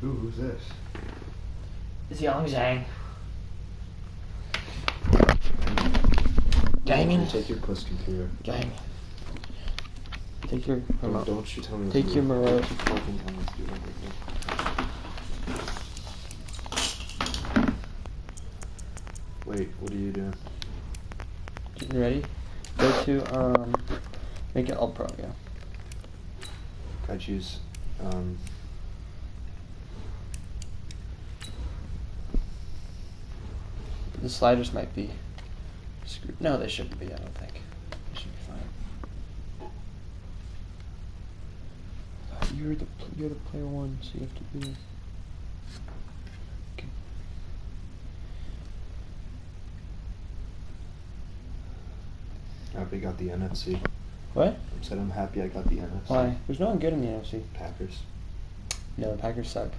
Ooh, who's this? It's Yang Zhang. Gaming. Take your plus computer. Gaming. Take your remote. Don't you tell me. Take your remote. Fucking tell me to do that. Wait, what are you doing? Getting ready. Go to make it all pro. Yeah. I choose. The sliders might be screwed. No, they shouldn't be. I don't think. They should be fine. You're the player one, so you have to do this. Okay. Happy I got the NFC. What? I said I'm happy I got the NFC. Why? There's no one good in the NFC. Packers. No, the Packers suck.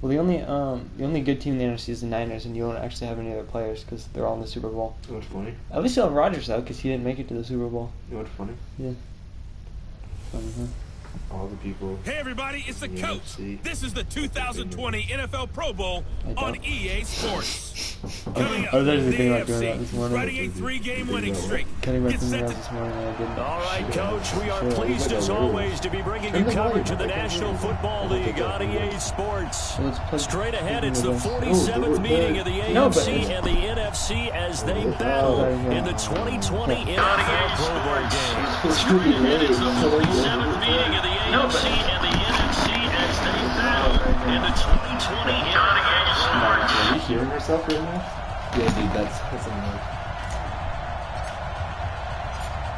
Well, the only good team in the NFC is the Niners, and you won't actually have any other players because they're all in the Super Bowl. You know what's funny? At least you'll have Rodgers though, because he didn't make it to the Super Bowl. You know what's funny? Yeah. All the people. Hey everybody, it's the coach. NFC. This is the 2020 NFL Pro Bowl on EA Sports. Coming up, I was actually the thinking about doing that AFC, this morning. riding a 3-game winning streak. Cutting my Get set fingernails to this morning and I didn't. All right, Coach, we are pleased as always to be bringing you coverage of the National Football League on EA Sports. Straight ahead, it's the 47th meeting of the AFC and the NFC as they battle in the 2020 NFL Pro Bowl game. Straight ahead, it's the 47th meeting of the AFC and the NFC as they battle in the 2020 NFL Pro Bowl game. Are you hearing yourself right now? Yeah, dude, that's annoying.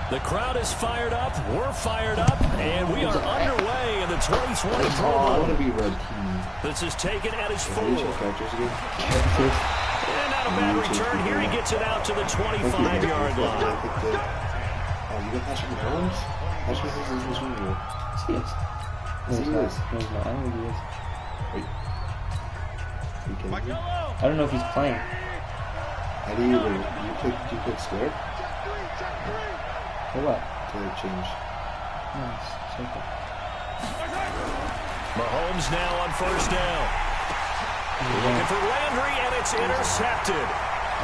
The crowd is fired up, we're fired up, and we are underway in the 2020 Pro I Bowl. want to be red team. This is taken at his How do you full. check characters again? And not a bad return here. He gets it out to the 25-yard line. Oh, you got Patrick Mahomes? Patrick Mahomes is Super Bowl. He is. No, he's not. No, he's not. I don't think he is. Wait. Are you kidding me? I don't know if he's playing. How do you click square For what? to change? No, it's simple. Mahomes now on first down. Looking for Landry, and it's intercepted.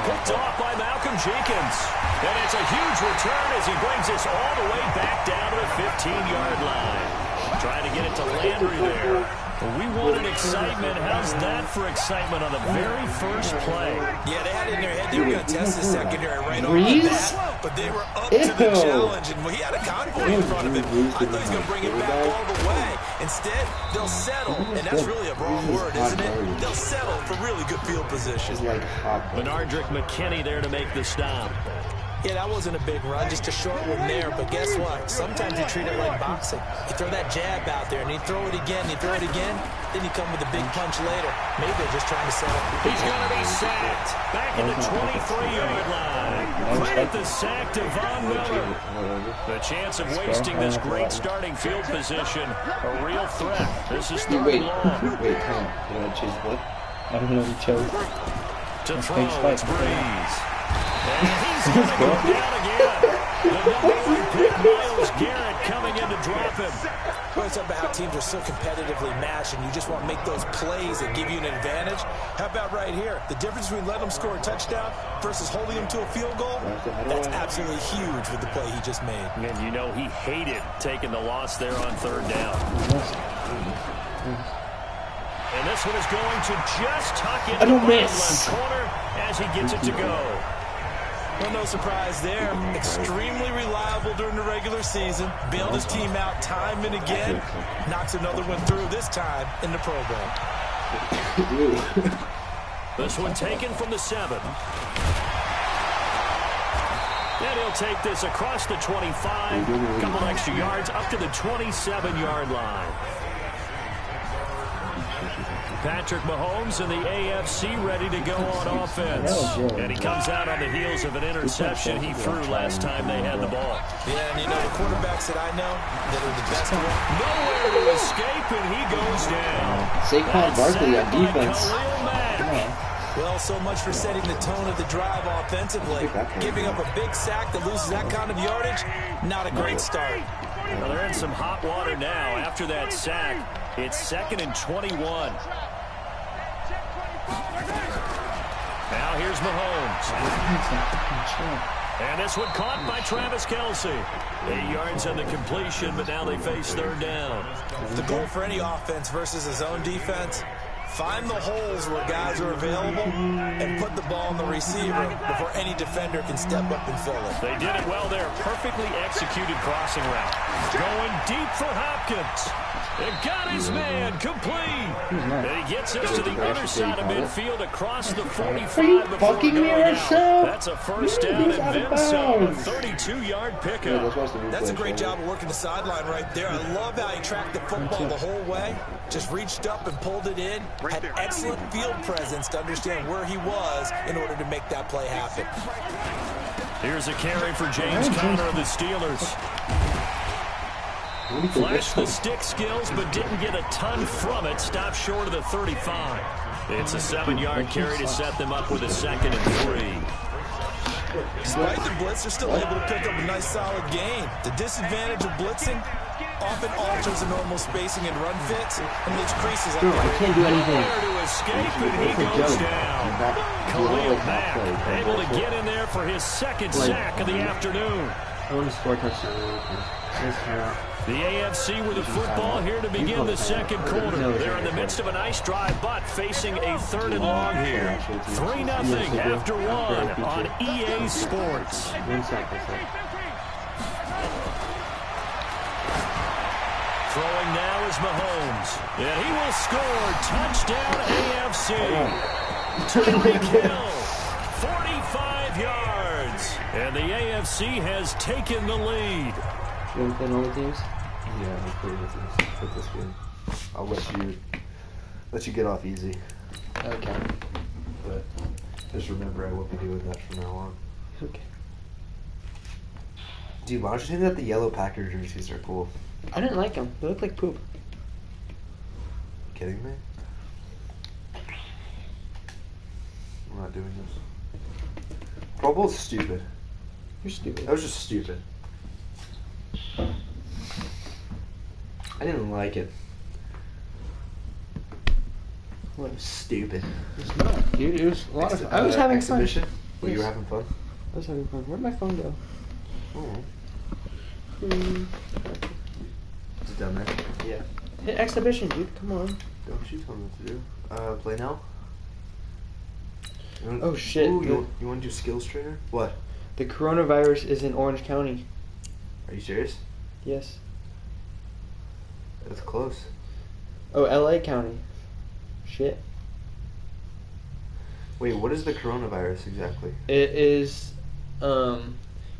Picked off by Malcolm Jenkins. And it's a huge return as he brings us all the way back down to the 15-yard line. Trying to get it to Landry there. Well, we wanted excitement. How's that for excitement on the very first play? Yeah, they had it in their head they were going to test the secondary right off the bat, but they were up to the challenge, and he had a convoy in front of him. I thought he was going to bring it back all the way. Instead, they'll settle, and that's really a wrong word, isn't it? They'll settle for really good field position. Bernardrick McKinney there to make the stop. Yeah, that wasn't a big run, just a short one there. But guess what? Sometimes you treat it like boxing. You throw that jab out there, and you throw it again, you throw it again, then you come with a big punch later. Maybe they're just trying to set up. He's going to be sacked. Back at the 23-yard line. Credit the sack to Von Miller. The chance of wasting this great starting field position, a real threat. This is third and long. Wait, come on. Did I choose what? I don't know if he chose. To throw, it's Breeze. And he's going to go down again. The number 1 pick, Myles Garrett, coming in to drop him. Well, it's about how teams are so competitively matched, and you just want to make those plays that give you an advantage. How about right here? The difference between letting them score a touchdown versus holding them to a field goal, that's absolutely huge with the play he just made. And you know he hated taking the loss there on third down. And this one is going to just tuck into the left corner as he gets it to go. Well, no surprise there. Extremely reliable during the regular season. Bailed his team out time and again. Knocks another one through, this time in the Pro Bowl. This one taken from the 7. And he'll take this across the 25. A couple extra yards up to the 27-yard line. Patrick Mahomes and the AFC ready to go on offense. And he comes out on the heels of an interception he threw last time they had the ball. Yeah, and you know the quarterbacks that I know that are the best one. Nowhere to escape, and he goes down. Saquon Barkley on defense. Well, so much for setting the tone of the drive offensively. Giving up a big sack that loses that kind of yardage, not a great start. Well, they're in some hot water now. After that sack, it's 2nd and 21. Now here's Mahomes. And this one caught by Travis Kelce. 8 yards on the completion, but now they face 3rd down. The goal for any offense versus his own defense, find the holes where guys are available and put the ball on the receiver before any defender can step up and fill it. They did it well there. Perfectly executed crossing route. Going deep for Hopkins. It got his man complete. And he gets us to the other side of midfield across the 45. Are you fucking me right now? That's a first down and then some. A 32-yard pickup. That's a great job of working the sideline right there. I love how he tracked the football the whole way. Just reached up and pulled it in. Had excellent field presence to understand where he was in order to make that play happen. Here's a carry for James Conner of the Steelers. Flashed the stick skills, but didn't get a ton from it. Stopped short of the 35. It's a 7-yard carry to set them up with a 2nd and 3. Despite the blitz, they're still able to pick up a nice solid gain. The disadvantage of blitzing often alters the normal spacing and run fits and leaves creases up there. I can't do anything. To escape, and he goes down. Khalil Mack able to get in there for his 2nd sack of the afternoon. I want to score a touchdown. The AFC with the football here to begin the 2nd quarter. They're in the midst of a nice drive, but facing a 3rd and long here. 3-0 after 1 on EA Sports. Throwing now is Mahomes. And he will score. Touchdown AFC. Tyreek Hill. 45 yards. And the AFC has taken the lead. You want to play all the teams? Yeah, I'm playing with this game. I'll let you get off easy. Okay. But just remember, I won't be doing that from now on. Okay. Dude, why don't you think that the yellow Packer jerseys are cool? I didn't like them. They look like poop. Kidding me? I'm not doing this. Pro Bowl's stupid. You're stupid. That was just stupid. I didn't like it. What? Stupid. It's not, dude. It was a lot of. I was having exhibition? fun. Well, Yes. you were having fun? I was having fun. Where'd my phone go? Oh. Is it down there? Yeah. Hit exhibition, dude. Come on. Don't you tell me what to do. Play now? Oh shit. Ooh, you want to do skills trainer? What? The coronavirus is in Orange County. Are you serious? Yes. That's close. Oh, LA County. Shit. Wait, what is the coronavirus exactly? It is, it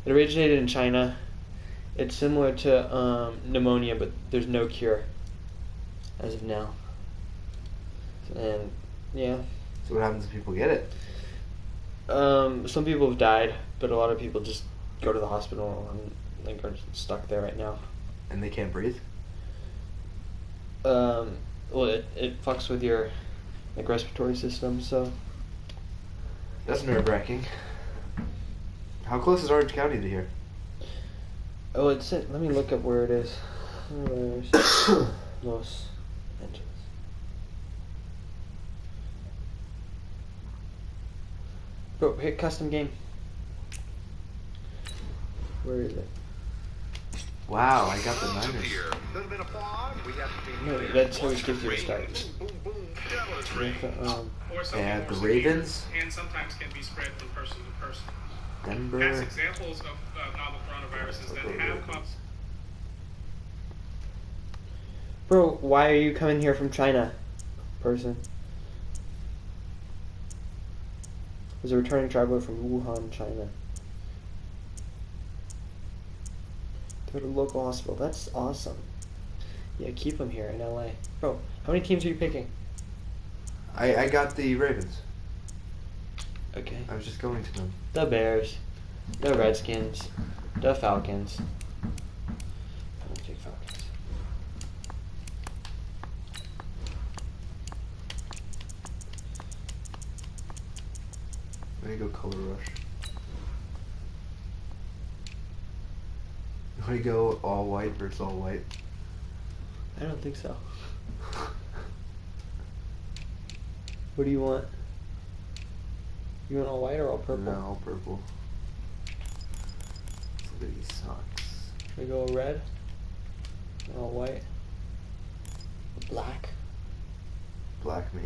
originated in China. It's similar to pneumonia, but there's no cure as of now. And yeah. So what happens if people get it? Some people have died, but a lot of people just go to the hospital and like are stuck there right now. And they can't breathe? Well, it fucks with your like respiratory system, so. That's nerve-wracking. How close is Orange County to here? Oh, it's it. Let me look up where it is. Where's Los Angeles? Bro, hit custom game. Where is it? Wow, I got the Niners. No, that's how it gives you a start. And the Ravens. And sometimes can be spread from person to person. Denver. Past examples of novel coronaviruses that have come. Bro, why are you coming here from China, person? Was a returning traveler from Wuhan, China. Go to local hospital. That's awesome. Yeah, keep him here in LA. Bro, how many teams are you picking? I got the Ravens. Okay. I was just going to them. The Bears. The Redskins. The Falcons. I'm gonna take Falcons. I'm gonna go Color Rush. want to go all white versus all white? I don't think so. What do you want? You want all white or all purple? No, all purple. Look at these socks. Should we go red? All white? Black? Black me.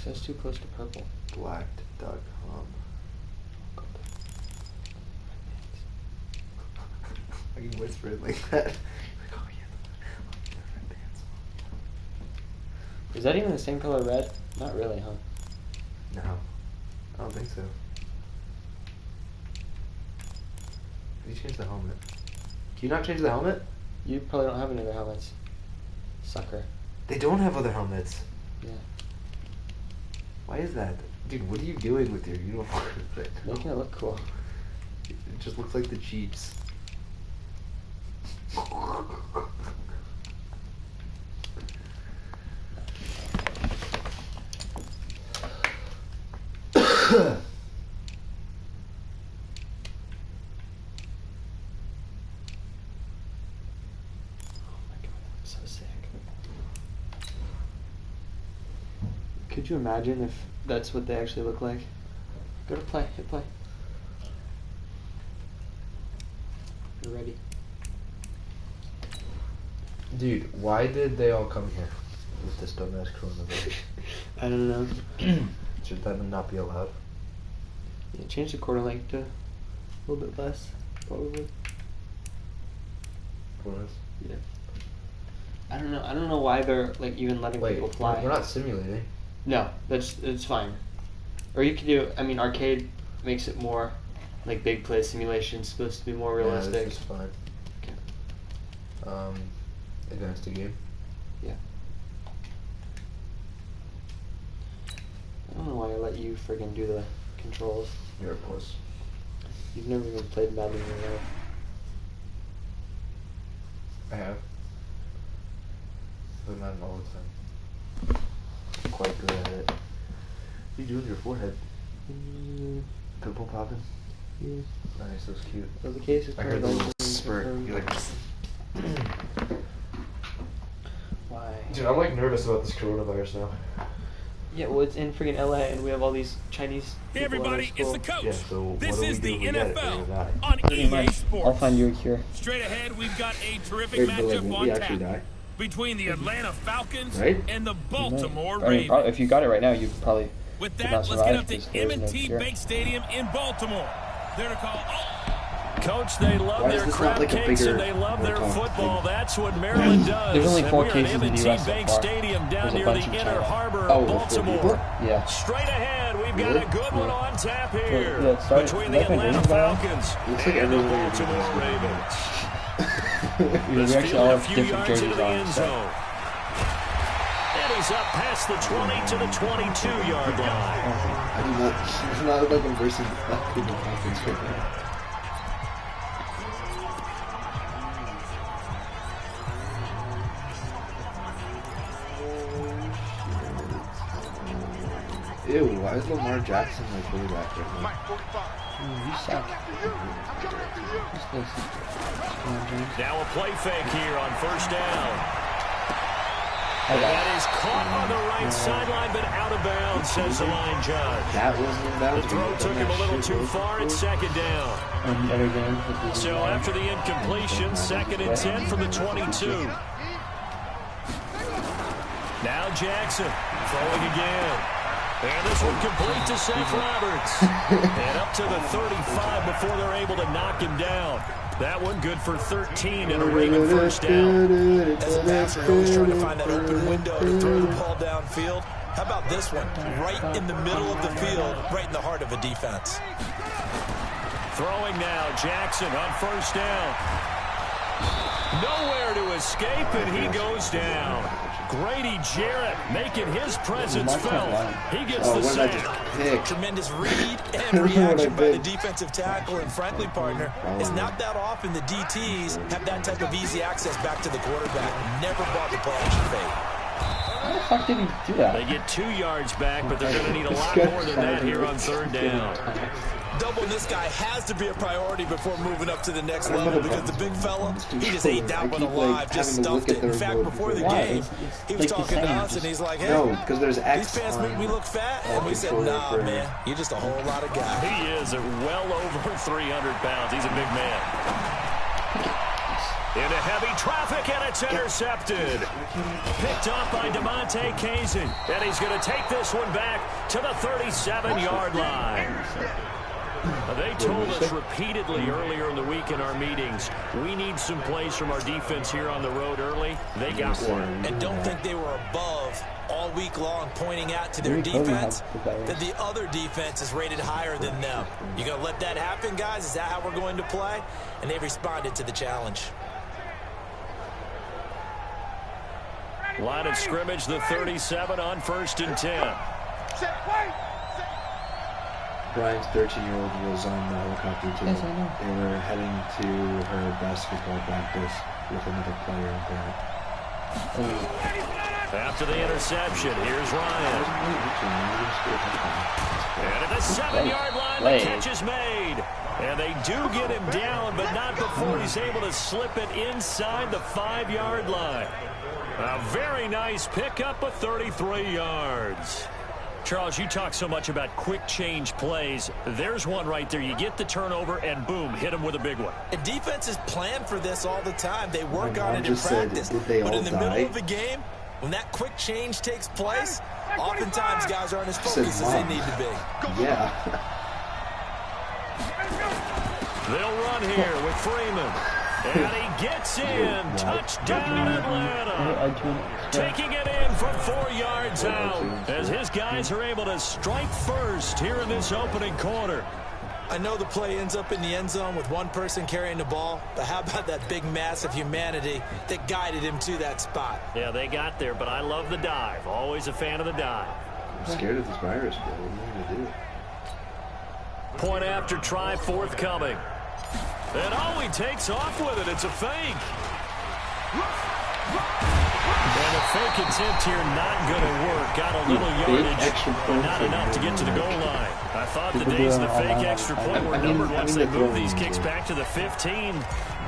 That's too close to purple. Blacked.com. I can whisper it like that. Like, oh yeah, the red pants. Is that even the same color red? Not really, huh? No, I don't think so. Did you change the helmet? Can you not change the helmet? You probably don't have any other helmets. Sucker. They don't have other helmets. Yeah. Why is that? Dude, what are you doing with your uniform? Making it look cool. It just looks like the Chiefs. Could you imagine if that's what they actually look like? Go to play, hit play. You're ready. Dude, why did they all come here with this dumbass coronavirus? I don't know. Should that not be allowed? Yeah, change the quarter length to a little bit less, probably. Quarters? Yeah. I don't know. I don't know why they're like even letting people fly. We're not simulating. No, it's fine. Or you could do. I mean, arcade makes it more like big play simulation. Supposed to be more realistic. Yeah, this is fine. Okay. Advanced to game. Yeah. I don't know why I let you friggin' do the controls. You're a puss. You've never even played Madden in your life. I have. But not all the time. I'm quite good at it. What are you doing with your forehead? Pimple popping? Yeah. Nice, that's cute. So the case is I heard the little spurt. You're like... Why? Dude, I'm like nervous about this coronavirus now. Yeah, well, it's in friggin' LA, and we have all these Chinese. Hey everybody, it's the coach. Yeah, so This is the NFL die? on EA I'll Sports. find you a cure. Straight ahead, we've got a terrific Wait, but, like, matchup will on we actually tap die? between the Atlanta Falcons Right? and the Baltimore I mean, Ravens. if you got it right now, you probably. With could that, not let's get survive up to because there is no M&T cure. Bank Stadium in Baltimore. They're to call. Coach, they love Why is their this crab not like a cakes bigger and they love their World Cup football. thing? That's what Maryland does. There's only 4 And we're cases at in the M&T US so Bank far. Stadium down There's a near bunch the in inner China. harbor Oh, of there's 4 Baltimore. people? Yeah. Straight ahead, we've got Really? a good one on tap here Yeah, it started- between the like my Atlanta dreams, though. Falcons Looks like and the everyone here Baltimore does. Ravens. We This actually field all a have few different yards into jerseys the on. end So. zone. And he's up past the 20 to the 22-yard line. I do not. It's not like I'm versing the Falcons right now. Ew, why is Lamar Jackson my quarterback right now? You suck. Now a play fake here on first down. And that is caught on the right sideline, but out of bounds, says the line judge. That was The throw took him a little too far. It's second down. So after the incompletion, 2nd and 10 from the 22. Now Jackson throwing again. And this one complete to Seth Roberts. And up to the 35 before they're able to knock him down. That one good for 13 and a Raven first down. As a passer, you're always trying to find that open window to throw the ball downfield. How about this one? Right in the middle of the field, right in the heart of a defense. Throwing now, Jackson on first down. Nowhere to escape, and he goes down. Grady Jarrett making his presence felt. He gets the sack. Tremendous read and reaction by the defensive tackle, and frankly, partner, it's not that often the DTs have that type of easy access back to the quarterback. Never bought the play action fake. How the fuck did he do that? They get 2 yards back, but they're going to need a lot more than that here on third down. doubling this guy has to be a priority before moving up to the next level because the big fella, he just ate that one alive, just stuffed it. In fact, before the game, he was talking to us, and he's like, hey, because there's these pants make me look fat? And we said, nah, man, you're just a whole lot of guy. He is at well over 300 pounds. He's a big man. Into heavy traffic, and it's intercepted. Picked off by DeMonte Kazin. And he's going to take this one back to the 37-yard line. They told us repeatedly earlier in the week in our meetings, we need some plays from our defense here on the road early. They got one. And don't think they were above all week long pointing out to their defense that the other defense is rated higher than them. You going to let that happen, guys? Is that how we're going to play? And they responded to the challenge. Line of scrimmage, the 37 on 1st and 10. Brian's 13-year-old was on the helicopter too. Yes, I know. They were heading to her basketball practice with another player and parent. After the interception, here's Ryan. And at the 7-yard line, the catch is made. And they do get him down, but not before he's able to slip it inside the 5-yard line. A very nice pickup of 33 yards. Charles, you talk so much about quick change plays. There's one right there. You get the turnover, and boom, hit him with a big one. And defenses plan for this all the time. They work on it in practice. But in the middle of the game, when that quick change takes place, oftentimes guys aren't as focused as they need to be. Yeah. They'll run here with Freeman. And he gets in. Touchdown, Atlanta. Taking it in from 4 yards out as his guys are able to strike first here in this opening quarter. I know the play ends up in the end zone with one person carrying the ball, but how about that big mass of humanity that guided him to that spot? Yeah, they got there, but I love the dive. Always a fan of the dive. I'm scared of this virus, bro. What am I going to do? Point after try forthcoming. And oh, he takes off with it. It's a fake. And a fake attempt here not going to work. Got a little yardage, but not enough to get to the goal line. I thought the days of the fake extra point were numbered once they moved these kicks back to the 15.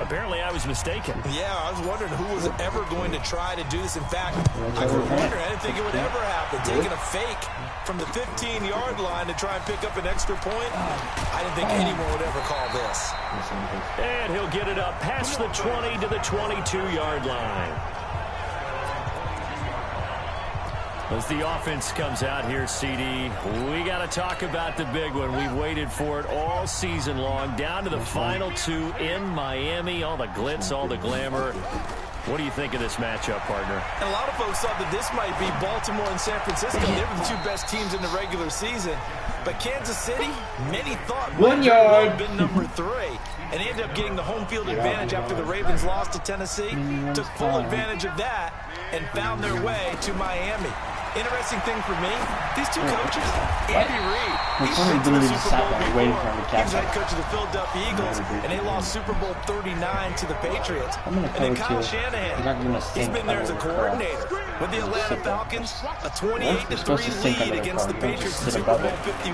Apparently, I was mistaken. Yeah, I was wondering who was ever going to try to do this. In fact, I was wondering, I didn't think it would ever happen. Taking a fake from the 15-yard line to try and pick up an extra point, I didn't think anyone would ever call this. And he'll get it up past the 20 to the 22-yard line. As the offense comes out here, CD, we got to talk about the big one. We've waited for it all season long, down to the final 2 in Miami. All the glitz, all the glamour. What do you think of this matchup, partner? And a lot of folks thought that this might be Baltimore and San Francisco. They were the 2 best teams in the regular season. But Kansas City, many thought 1 yard. Been number 3. And ended up getting the home field advantage after the Ravens lost to Tennessee. Took full advantage of that and found their way to Miami. Interesting thing for me, these 2 coaches, Andy Reid, he's been to the Super Bowl before. He was head coach of the Philadelphia Eagles, and they lost Super Bowl 39 to the Patriots. And then Kyle Shanahan, he's been there as a coordinator with the Atlanta Falcons, a 28-3 lead against the Patriots in Super Bowl 51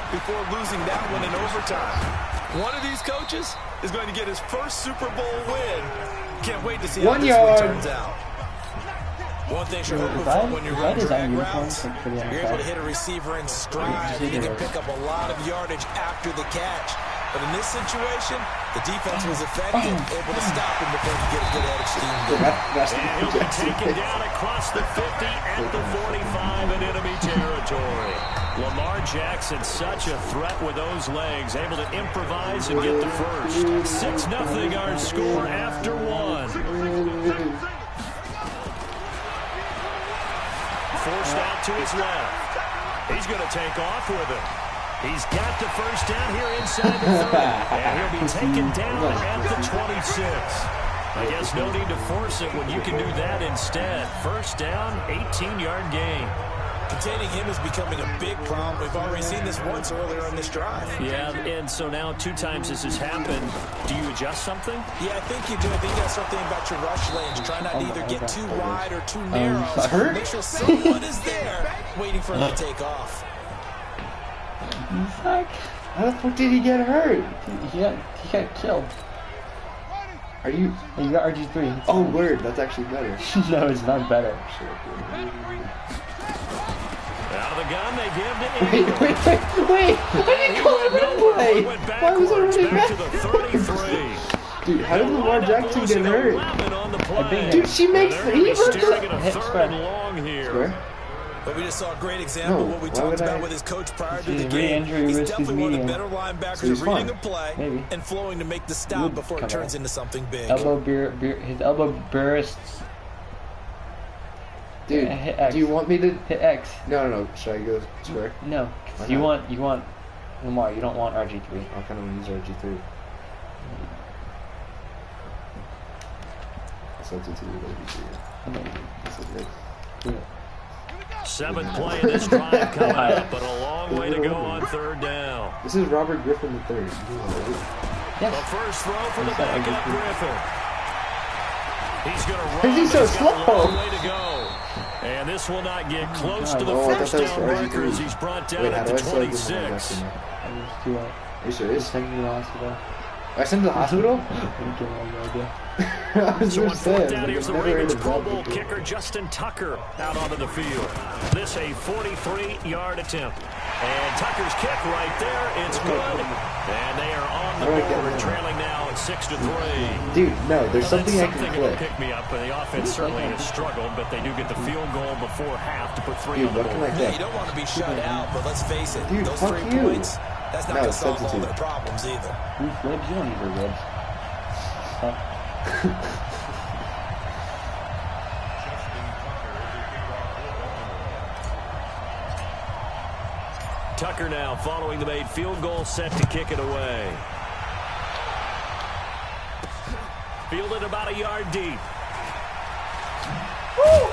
before losing that one in overtime. One of these coaches is going to get his first Super Bowl win. Can't wait to see how this one turns out. One thing you're hoping for when you're running drag routes, you're able to hit a receiver in stride. You can pick up a lot of yardage after the catch. But in this situation, the defense was effective, able to stop him before he get a good head of steam. And he'll be taken down across the 50 at the 45 in enemy territory. Lamar Jackson, such a threat with those legs, able to improvise and get the first. 6-0 our score after 1. Forced out to his left. He's going to take off with it. He's got the first down here inside the 30. And he'll be taken down at the 26. I guess no need to force it when you can do that instead. First down, 18-yard gain. Containing him is becoming a big problem. We've already seen this once earlier on this drive. Yeah, and so now 2 times this has happened. Do you adjust something? Yeah, I think you do. I think that's something about your rush lanes. Try not to either get too wide or too narrow. Make sure someone is there waiting for him to take off. How the fuck did he get hurt? He got killed. Are you? You got RG3. Oh, word. That's actually better. No, it's not better. Out of the gun, they give to Wait! I didn't call it replay! Why was it running back? To the 33. Dude, how did Lamar Jackson get hurt? Dude, she makes he Steering broke it a the third and long here. square. But we just saw a great example of what we talked about with his coach prior to the game. He's definitely one of the better linebackers at reading a play and flowing to make the stop before it turns into something big. His elbow bursts. Dude, hit X. do you want me to hit X? No. Should I go square? No. You want Lamar. You don't want RG3. I kind of want to use RG3. I substitute RG3. 7th play in this drive coming up, but a long way to go on third down. This is Robert Griffin III. The first throw for the backup Griffin. He's going to run. Is he so slow? A long way to go. And this will not get close to the first down marker as he's brought down at the 26. Are you serious? I sent him to the hospital? I was So on just fourth saying. down, here's the Ravens Pro Bowl kicker Justin Tucker out onto the field. This a 43-yard attempt. And Tucker's kick right there. It's good. And they are on the board, trailing now at 6-3. Dude, no, there's something I can That'll click. pick me up. The offense certainly has struggled, but they do get the field goal before half to put 3 on the board. Yeah, you don't want to be shut out, but let's face it, Dude, those fuck 3 you. points, that's not going to solve all their problems either. Ribs? You don't need your ribs. Huh? Tucker now following the made field goal, set to kick it away. Fielded about a yard deep. Woo!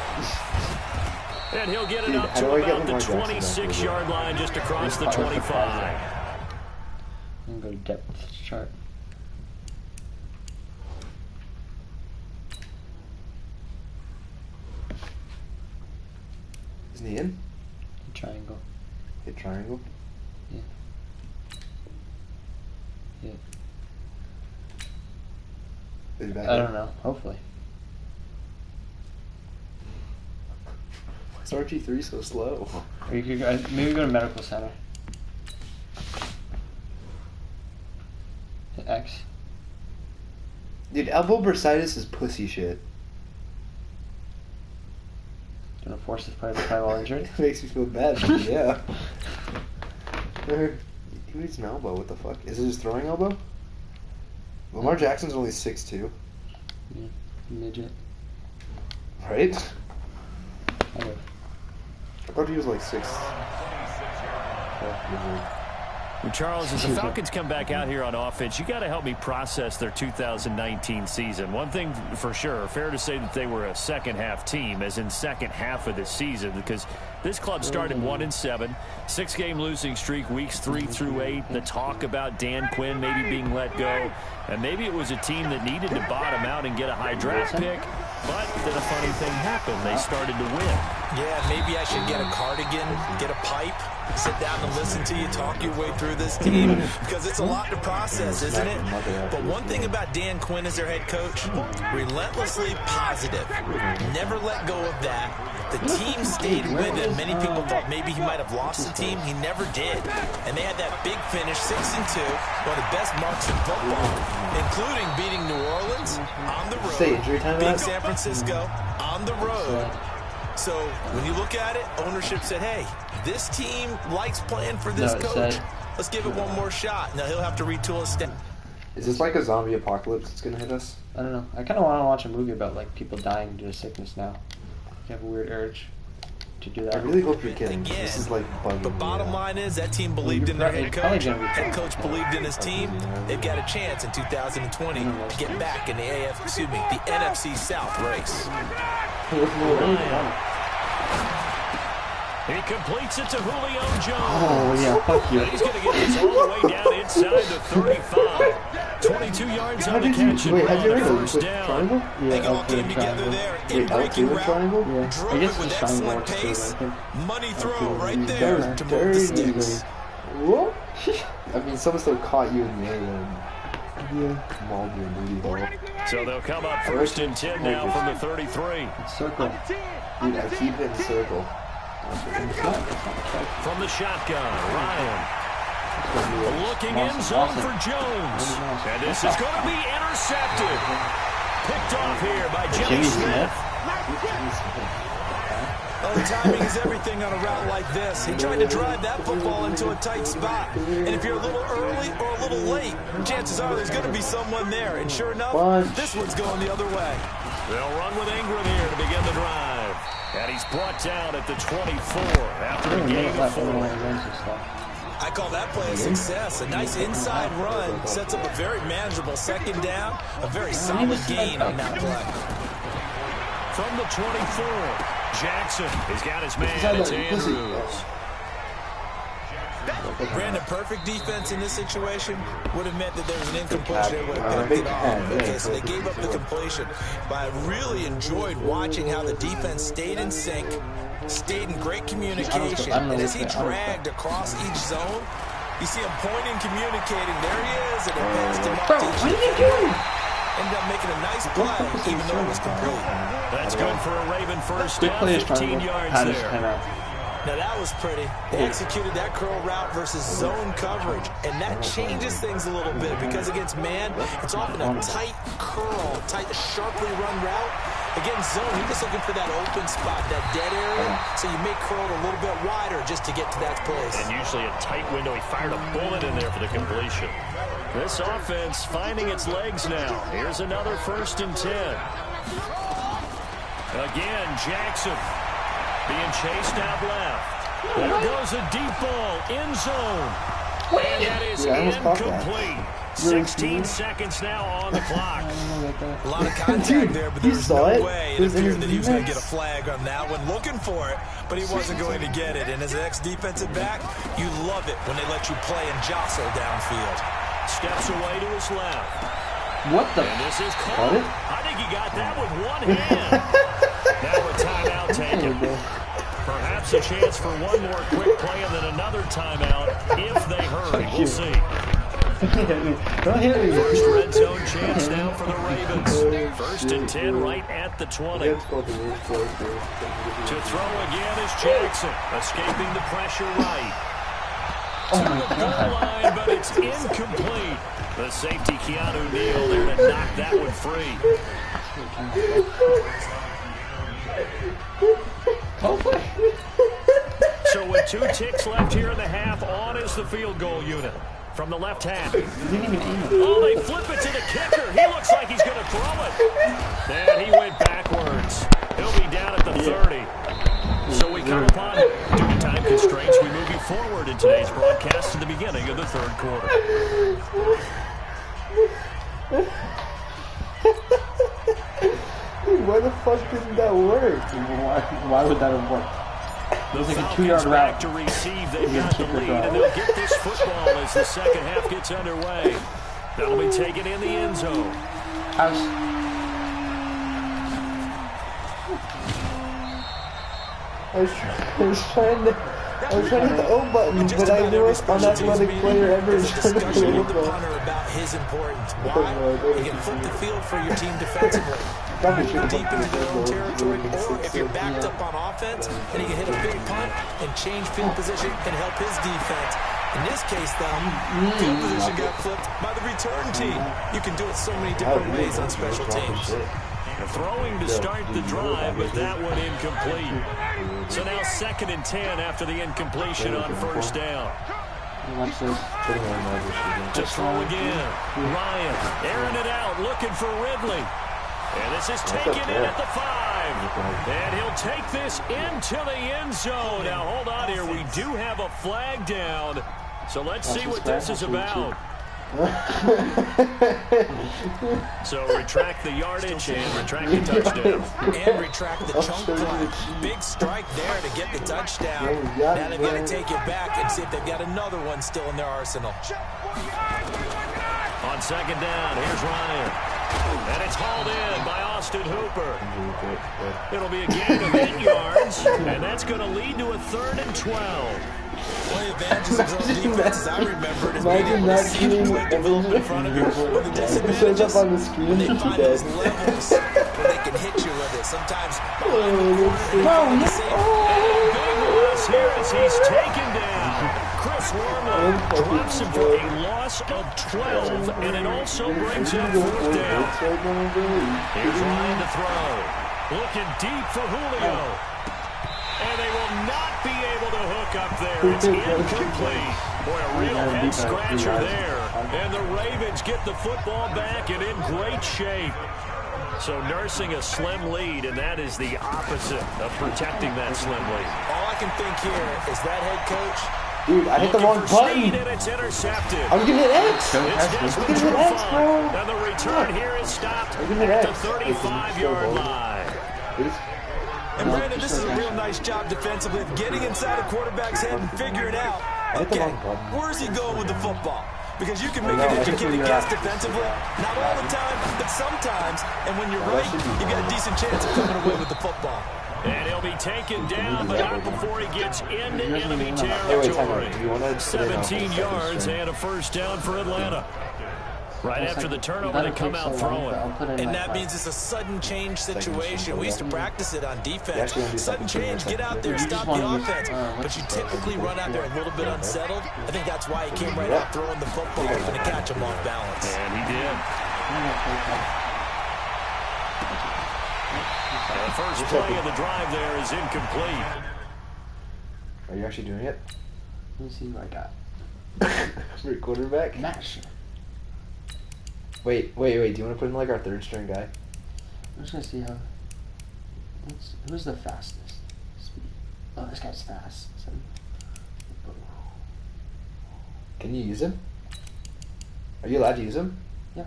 And he'll get it up to about the 26-yard line, just across the 25. I'm going to go to depth chart. Isn't he in? Triangle. Hit triangle? Yeah. Yeah. Is he back I in? don't know. Hopefully. Why's RG3 so slow? Or you could go, maybe go to medical center. Hit X. Dude, elbow bursitis is pussy shit. Do you want to force this player to play while injured? It makes me feel bad, but yeah. Who needs an elbow? What the fuck? Is it his throwing elbow? Lamar Jackson's only 6'2". Yeah, midget. Right? I know. I thought he was like 6'. Well, Charles, as the Falcons come back out here on offense, you got to help me process their 2019 season. One thing for sure, fair to say that they were a second-half team, as in second half of the season, because this club started 1-7, 6-game losing streak, weeks 3 through 8. The talk about Dan Quinn maybe being let go, and maybe it was a team that needed to bottom out and get a high draft pick. But then a funny thing happened. They started to win. Yeah, maybe I should get a cardigan, get a pipe, sit down and listen to you talk your way through this team, because it's a lot to process, isn't it? But one thing about Dan Quinn as their head coach, relentlessly positive. Never let go of that. The team stayed with him. Many people thought maybe he might have lost the team. He never did. And they had that big finish, 6-2, one of the best marks in football, including beating New Orleans on the road, beating San Francisco on the road. So when you look at it, ownership said, hey, this team likes playing for this coach. Let's give it one more shot. Now he'll have to retool his step. Is this like a zombie apocalypse that's going to hit us? I don't know. I kind of want to watch a movie about like people dying due to sickness now. You have a weird urge to do that. I really hope you're kidding. Again, this is like bugging the bottom line is that team believed in their head coach. Head coach believed in his team. They've got a chance in 2020 to get back in the the NFC South race. He completes it to Julio Jones. Oh, yeah, fuck you. He's going to get this all the way down inside the 35. 22 yards on the catch and run on first down. They all came together there. In-breaking route. Drove it with excellent pace. Money throw right there to move the sticks. I mean, someone still caught you in the air and mauled you in booty hole. So they'll come up 1st and 10 now from the 33. Circle. Dude, I keep it in circle. From the shotgun, Ryan. Looking in zone for Jones. And this is going to be intercepted. Picked off here by Jimmy Smith. Oh, timing is everything on a route like this. He tried to drive that football into a tight spot. And if you're a little early or a little late, chances are there's going to be someone there. And sure enough, this one's going the other way. They'll run with Ingram here to begin the drive. And he's brought down at the 24 after a gain of 4. I call that play a success. A nice inside run sets up a very manageable 2nd down. A very solid gain on that play. From the 24, Jackson has got his man. It's Andrews. Brandon, perfect defense in this situation would have meant that there was an incompletion. They would have picked it off. Okay, so they gave up the completion. But I really enjoyed watching how the defense stayed in sync, stayed in great communication. And as he dragged across each zone, you see him pointing, communicating. There he is, and it passed him up to each defender. Ended up making a nice play, even though it was complete. That's good for a Raven first down, 15 yards there. Now that was pretty. They executed that curl route versus zone coverage, and that changes things a little bit because against man, it's often a tight curl, tight, sharply run route. Against zone, you're just looking for that open spot, that dead area, so you may curl it a little bit wider just to get to that place. And usually a tight window. He fired a bullet in there for the completion. This offense finding its legs now. Here's another 1st and 10. Again, Jackson being chased out left. There goes a deep ball, end zone. And that is incomplete. 16 seconds now on the clock. A lot of contact there, but there was no way it appeared that he was going to get a flag on that one. Looking for it, but he wasn't going to get it. And as an ex-defensive back, you love it when they let you play and jostle downfield. Steps away to his left. What the? And this is caught. I think he got that with one hand. Now a timeout taken. Perhaps a chance for one more quick play and then another timeout if they hurry. We'll see. Don't hit me. First red zone chance now for the Ravens. 1st and 10 right at the 20. To throw again is Jackson, escaping the pressure right. To the goal line, but it's incomplete. The safety, Keanu Neal, there to knock that one free. So with 2 ticks left here in the half, on is the field goal unit from the left half. Oh, they flip it to the kicker. He looks like he's going to throw it. And he went backwards. He'll be down at the 30. So we come upon, due to time constraints, we move you forward in today's broadcast to the beginning of the 3rd quarter. Dude, why the fuck didn't that work? Why would that have worked? The like Falcons a 2-yard route. back to receive. They've got the lead, and they'll get this football as the 2nd half gets underway. That'll be taken in the end zone. I was trying to hit the O button, but I knew an unathletic player ever is trying to play with the football. punter about his importance. Why? You can flip the field for your team defensively. Deep into their own territory, or if you're backed up on offense, and he can hit a big punt and change field position and help his defense. In this case, though, field position got flipped by the return team. You can do it so many different ways on special teams. Throwing to start the drive, but that one incomplete. So now 2nd and 10 after the incompletion on 1st down. To throw again. Ryan airing it out, looking for Ridley. And this is taken in at the 5. And he'll take this into the end zone. Now, hold on here. We do have a flag down. So let's see what this is about. So retract the yardage and retract the touchdown. And retract the chunk play. Big strike there to get the touchdown. Now they've got to take it back and see if they've got another one still in their arsenal. On 2nd down, here's Ryan. And it's hauled in by Austin Hooper. It'll be a gain of 8 yards, and that's going to lead to a 3rd and 12. One of the advantages of those defenses I remembered is being able to see the play develop in front of you. One of the disadvantages when they find those levels where they can hit you with it. Sometimes behind the corner, and a big loss here as he's taken down. Chris Wormley drops him for a loss of 12, and it also brings up 4th down. Here's Ryan to throw. Looking deep for Julio. And they will not be able to hook up there. It's incomplete. Boy, a real head-scratcher there. And the Ravens get the football back and in great shape. So nursing a slim lead, and that is the opposite of protecting that slim lead. All I can think here is that head coach. Dude, I hit the wrong button. And it's intercepted. I was gonna hit X. I was gonna hit X, bro. And the return here is stopped at the 35-yard line. And Brandon, this is a real nice job defensively of getting inside a quarterback's head and figuring out, okay, where's he going with the football? Because you can make an educated guess defensively, not all the time, but sometimes. And when you're right, you've got a decent chance of coming away with the football. And he'll be taken down, but not before he gets into enemy territory. 17 yards and a 1st down for Atlanta. Right after the turnover, they come out throwing. And that means it's a sudden change situation. We used to practice it on defense. Sudden change, get out there, stop the offense. But you typically run out there a little bit unsettled. I think that's why he came right out throwing the football, hoping to catch him off balance. And he did. The first play of the drive there is incomplete. Are you actually doing it? Let me see what I got. For quarterback? Mash. Wait. Do you want to put in like our 3rd string guy? I'm just gonna see how. Who's the fastest? Speed. Oh, this guy's fast. Can you use him? Are you allowed to use him? Yeah.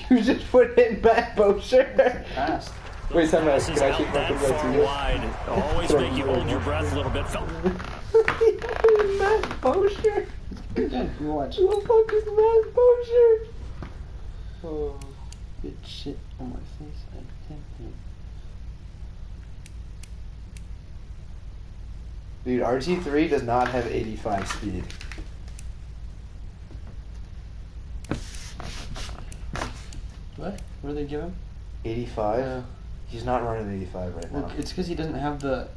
You just put in Matt Bosher. Fast. Wait, can I take that my far wide. Always make you hold your breath a little bit. Matt Bosher. Good. You watch. Who the fuck is Matt Bosher? Oh, get shit on my face. I can't think. Dude, RG3 does not have 85 speed. What? What do they give him? 85? He's not running 85 right now. It's because he doesn't have the,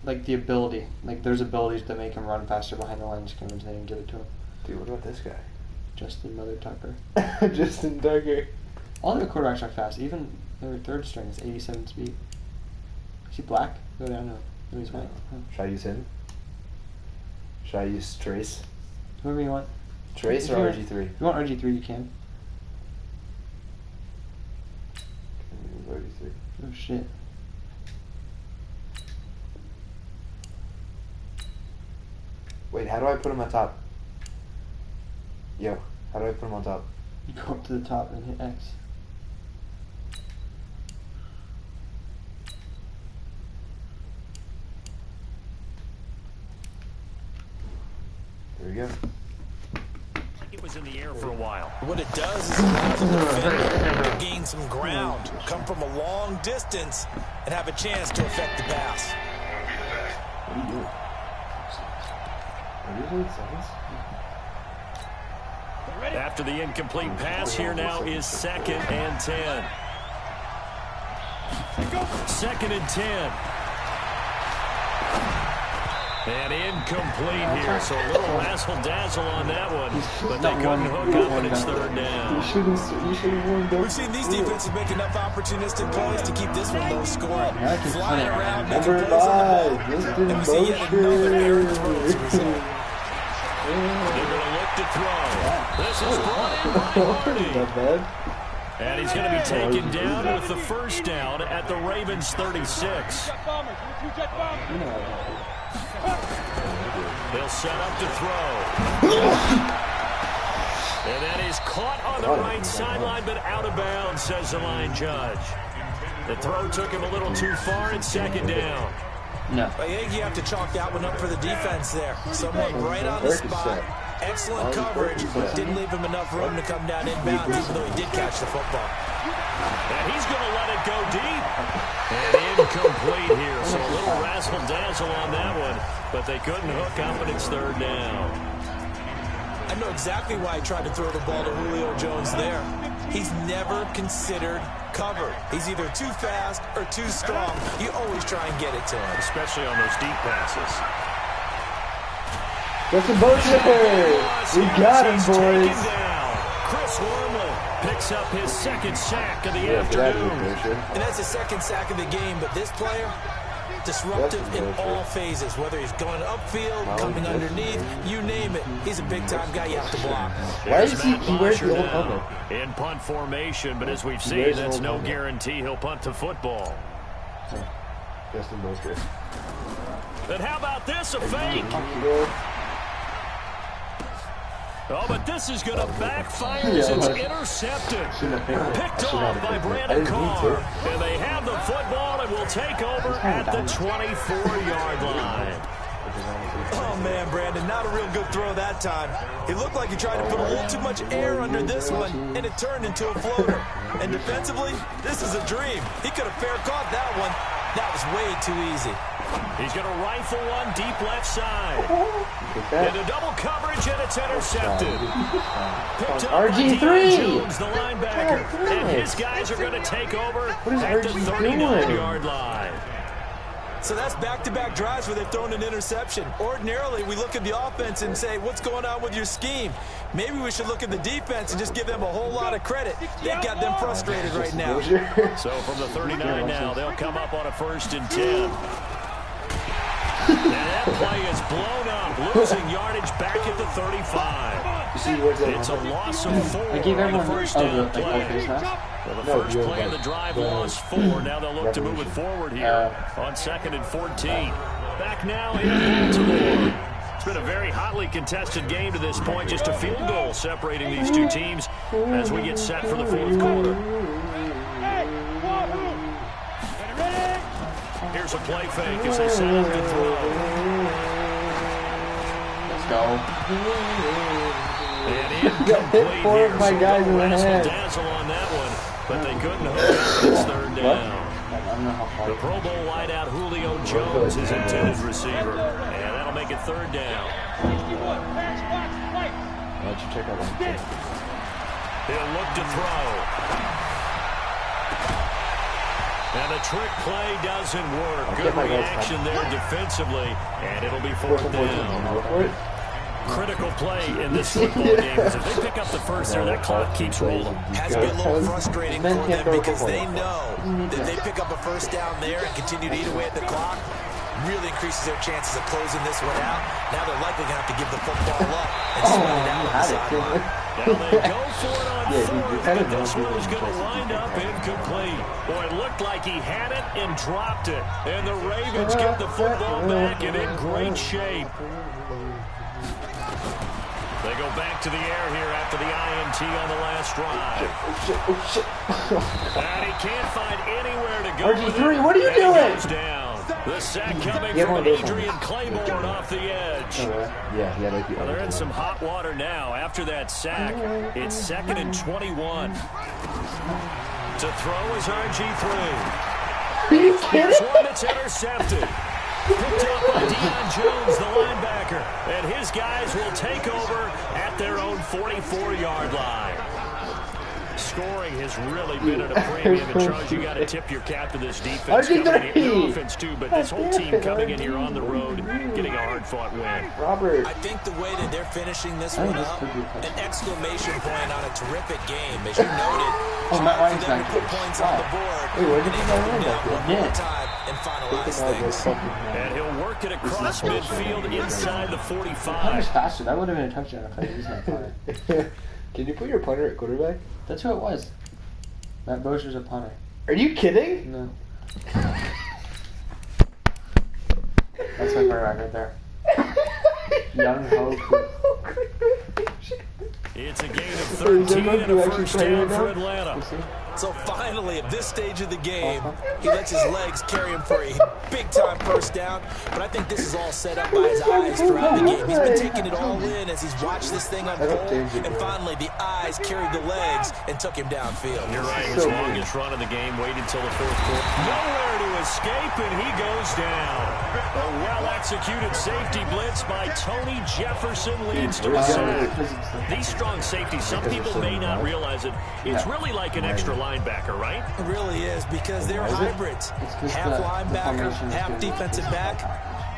like the ability. Like there's abilities that make him run faster behind the line of scrimmage. They didn't give it to him. Dude, what about this guy? Justin Mother Tucker. Justin Tucker. All their quarterbacks are fast. Even their 3rd string is 87 speed. Is he black? No, I don't know. No, he's white. Should I use him? Should I use Trace? Whoever you want. Trace or RG3? If you want RG3, you can. RG3. Oh shit. Wait, how do I put him on top? Yo, how do I put him on top? You go up to the top and hit X. There we go. It was in the air for a while. What it does is allow the defender to gain some ground, come from a long distance, and have a chance to affect the pass. What are you doing? Are you doing seconds? After the incomplete pass, here now is 2nd and 10. 2nd and 10. And incomplete here, so a little razzle-dazzle on that one, but they couldn't hook up, and it's 3rd down. You should have warned up. We've seen these defenses make enough opportunistic plays to keep this one low scoring. Flying around, making Number plays on 5, the Mr. and we see yet another errant throw as a result. They're going to look to throw. This is brought in by Hardy. Not bad. And he's going to be taken down with the 1st down at the Ravens 36. They'll set up to throw. And that is caught on the right sideline, but out of bounds, says the line judge. The throw took him a little too far, and 2nd down. No. I think you have to chalk that one up for the defense there. Someone right on the spot, Excellent coverage, but didn't leave him enough room to come down inbounds, even though he did catch the football. And he's going to let it go deep. And incomplete here, so a little razzle-dazzle on that one, but they couldn't hook up, and it's third down. I know exactly why he tried to throw the ball to Julio Jones there. He's never considered cover. He's either too fast or too strong. You always try and get it to him. Especially on those deep passes. Justin Bocher! We got him, boys! Chris Wormley picks up his second sack of the afternoon. And that's the second sack of the game, but this player, disruptive in all phases, whether he's going upfield, coming underneath, you name it. He's a big-time guy you have to block. Why is he wears the old helmet? In punt formation, but as we've seen, that's no guarantee he'll punt the football. Justin Bocher. And how about this, a fake? Oh, but this is going to backfire as it's intercepted. Picked off by Brandon Carr. And they have the football and will take over at the 24-yard line. Oh, man, Brandon, not a real good throw that time. It looked like he tried to put a little too much air under this one, and it turned into a floater. And defensively, this is a dream. He could have fair caught that one. That was way too easy. He's going to rifle one deep left side. Into double coverage, and it's intercepted. Picked up by Deion Jones, the linebacker. And his guys are going to take over at the 39-yard line. So that's back-to-back drives where they've thrown an interception. Ordinarily, we look at the offense and say, what's going on with your scheme? Maybe we should look at the defense and just give them a whole lot of credit. They've got them frustrated right now. So from the 39 now, they'll come up on a 1st and 10. And that play is blown up, losing yardage back at the 35. It's a loss of 4 on the first down play. Well, the first play of the drive lost 4. Now they'll look to move it forward here on 2nd and 14. Back now in Baltimore. It's been a very hotly contested game to this point. Just a field goal separating these two teams as we get set for the 4th quarter. Here's a play fake as they set up to throw. Let's go. And incomplete Four of my guys in the head. Dazzle on that one, but they couldn't hook up. It's third down. The Pro Bowl wideout Julio Jones is intended receiver, and that'll make it third down. Why don't you check out one? He'll look to throw. And the trick play doesn't work. Good reaction there defensively, and it'll be 4th down. Critical play in this football game, because if they pick up the first there, that clock keeps rolling. Has been a little frustrating for them because they know that they pick up a first down there and continue to eat away at the clock, really increases their chances of closing this one out. Now they're likely going to have to give the football up and spread it out on the sideline. Now they go for it on 4th, but this one is going to wind up incomplete. Boy, it looked like he had it and dropped it. And the Ravens get the football back and in great shape. They go back to the air here after the INT on the last drive. And he can't find anywhere to go. RG3, what are you doing? Goes down. The sack coming from Adrian Claiborne off the edge. Well, they're in some hot water now. After that sack, it's 2nd and 21. To throw is RG3. Here's one that's intercepted. Picked up by Deion Jones, the linebacker. And his guys will take over at their own 44-yard line. Scoring has really been at a premium. And Charles, you got to tip your cap to this defense. Coming in, your offense too, but this whole team coming in here on the road, getting a hard-fought win. Robert. I think the way that they're finishing this one up, an exclamation point on a terrific game, as you noted. For them to put points on the board, and they down one more time and finalize things. And he'll work it across midfield inside the 45. How much faster? That would have been a touchdown if I used my punter. Can you put your punter at quarterback? That's who it was. Matt Bocher's a punter. Are you kidding? No. That's my quarterback right there. Young Hope. It's a gain of 13 and a first down for Atlanta. So finally, at this stage of the game, he lets his legs carry him for a big-time first down. But I think this is all set up by his eyes throughout the game. He's been taking it all in as he's watched this thing unfold. And finally, the eyes carried the legs and took him downfield. You're right. His longest run of the game waited until the fourth quarter. Nowhere to escape, and he goes down. A well-executed safety blitz by Tony Jefferson leads to a sack. These strong safeties, some people may not realize it. It's really like an extra linebacker, right? It really is, because they're hybrids. Half linebacker, half defensive back.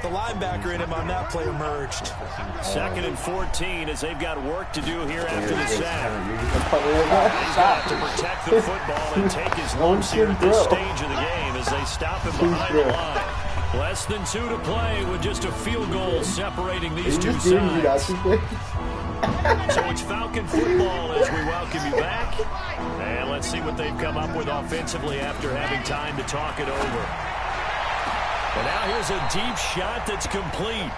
The linebacker in him on that play emerged. 2nd and 14 as they've got work to do here after the sack. He's got to protect the football and take his lumps here at this stage of the game as they stop him behind the line. Less than 2 to play with just a field goal separating these two sides. So it's Falcon football as we welcome you back. And let's see what they've come up with offensively after having time to talk it over. And now here's a deep shot that's complete.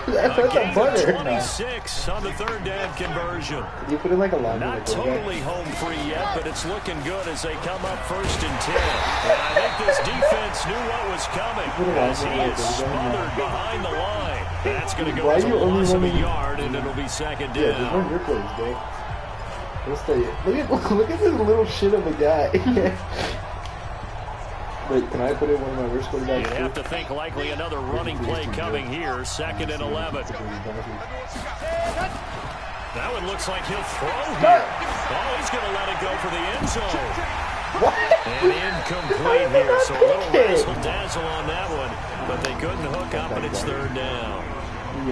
A gain of 26 on the 3rd down conversion. You put in like a line. Not totally home free yet, but it's looking good as they come up 1st and 10. And I think this defense knew what was coming as he is smothered behind the line. That's going to go to a loss of a yard, and it'll be 2nd down. Yeah, there's no your plays, bro. Look at this little shit of a guy. Wait, can I put in one of my worst quarterbacks? You'd have to think likely another running play coming here. 2nd and 11. That one looks like he'll throw here. Oh, he's going to let it go for the end zone. And incomplete here. So a little razzle-dazzle on that one. But they couldn't hook up, and it's 3rd down. I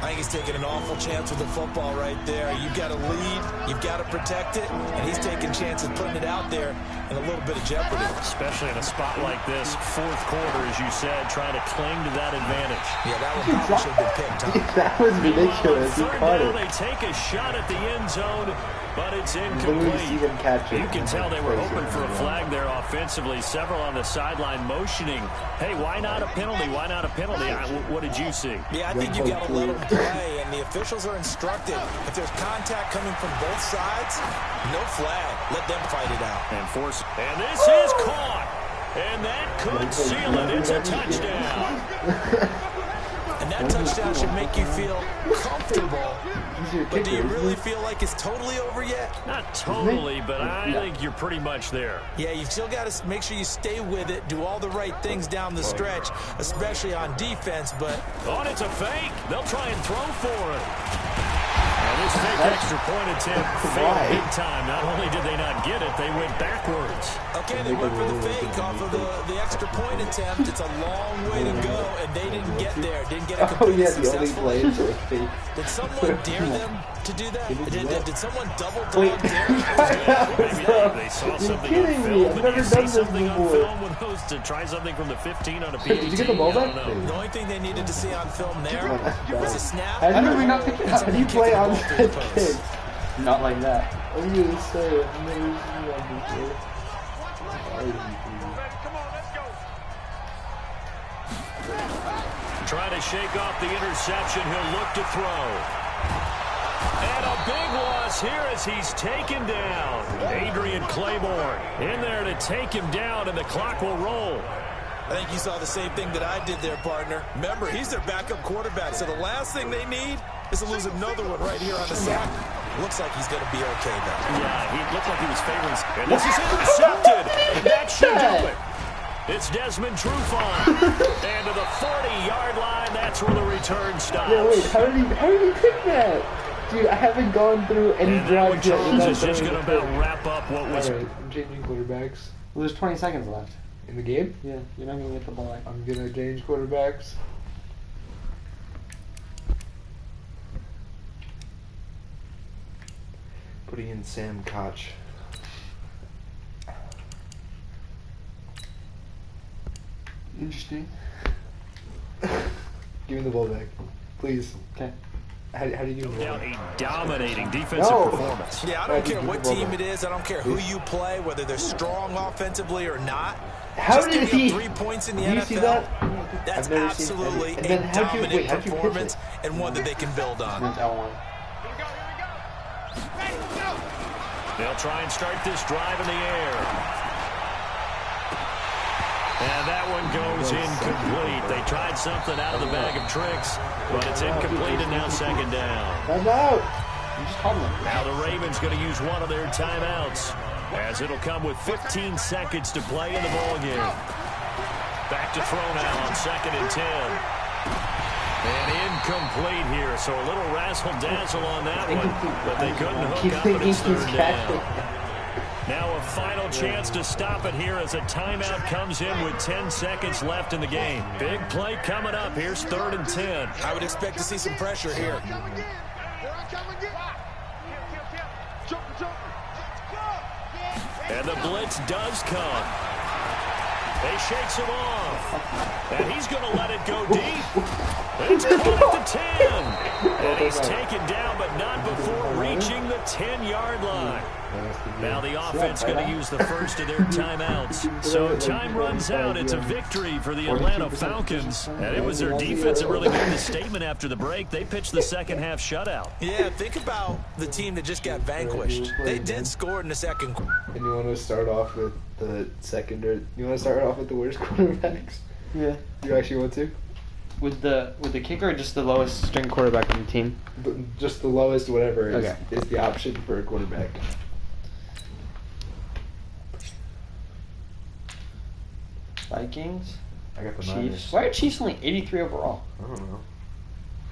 think he's taking an awful chance with the football right there. You've got to lead, you've got to protect it, and he's taking chances putting it out there in a little bit of jeopardy. Especially in a spot like this, 4th quarter, as you said, trying to cling to that advantage. Yeah, that one probably should have been picked, huh? That was ridiculous. He caught it. They take a shot at the end zone, but it's incomplete. You can tell they were hoping for a flag there offensively. Several on the sideline motioning, hey, why not a penalty? Why not a penalty? What did you see? Yeah, I think you got to let them play, and the officials are instructed. If there's contact coming from both sides, no flag. Let them fight it out. And this is caught, and that could seal it. It's a touchdown. And that touchdown should make you feel comfortable. But do you really feel like it's totally over yet? Not totally, but I think you're pretty much there. Yeah, you've still got to make sure you stay with it, do all the right things down the stretch, especially on defense, but... Oh, and it's a fake. They'll try and throw for it. And this fake extra point attempt failed big time. Not only did they not get it, they went backwards. Okay, they went for the fake off of the extra point attempt. It's a long way to go, and they didn't get there. Didn't get a completely successful. Did someone dare them to do that? Did someone double dog dare them? They saw something on film. Did you see something on film with those to try something from the 15 on a PAT? Did you get the ball back? The only thing they needed to see on film there was a snap. How do we not pick it up? How do you play on that kick? Not like that. I'm gonna say I've never seen that before. Trying to shake off the interception. He'll look to throw. And a big loss here as he's taken down. Adrian Claiborne in there to take him down, and the clock will roll. I think you saw the same thing that I did there, partner. Remember, he's their backup quarterback, so the last thing they need is to lose another one right here on the sack. Looks like he's going to be okay, though. Yeah, he looked like he was favoring. And this is intercepted. That should do it. It's Desmond Trufant. And to the 40-yard line, that's where the return stops. Yeah, wait, how did he pick that? Dude, I haven't gone through any drives yet. And that is just going to about wrap up what was... Alright, I'm changing quarterbacks. Well, there's 20 seconds left. In the game? Yeah, you're not going to get the ball. I'm going to change quarterbacks. Putting in Sam Koch. Interesting. Give me the ball back. Please. Okay. How do you do it? A dominating defensive performance. Yeah, I don't care what team it is. I don't care who you play, whether they're strong offensively or not. How did he? 3 points in the NFL? You see that? That's absolutely a dominant performance and one that they can build on. They'll try and start this drive in the air. And that one goes incomplete. They tried something out of the bag of tricks, but it's incomplete and now second down. I'm out. Now the Ravens going to use one of their timeouts, as it'll come with 15 seconds to play in the ballgame. Back to throw now on 2nd and 10. And incomplete here, so a little razzle-dazzle on that one, but they couldn't hook up, and it's 3rd down. Now a final chance to stop it here as a timeout comes in with 10 seconds left in the game. Big play coming up. Here's 3rd and 10. I would expect to see some pressure here. And the blitz does come. They shakes him off. And he's going to let it go deep. It's caught at the 10. And he's taken down, but not before reaching the 10-yard line. Now the offense going to use the first of their timeouts. So time runs out. It's a victory for the Atlanta Falcons. And it was their defense that really made the statement after the break. They pitched the second half shutout. Yeah, think about the team that just got vanquished. They did score in the second quarter. And you want to start off with the second, or you want to start off with the worst quarterbacks? Yeah. You actually want to? With the kicker or just the lowest string quarterback on the team? Just the lowest whatever Okay. is the option for a quarterback. Vikings? I got the Chiefs. Niners. Why are Chiefs only 83 overall? I don't know.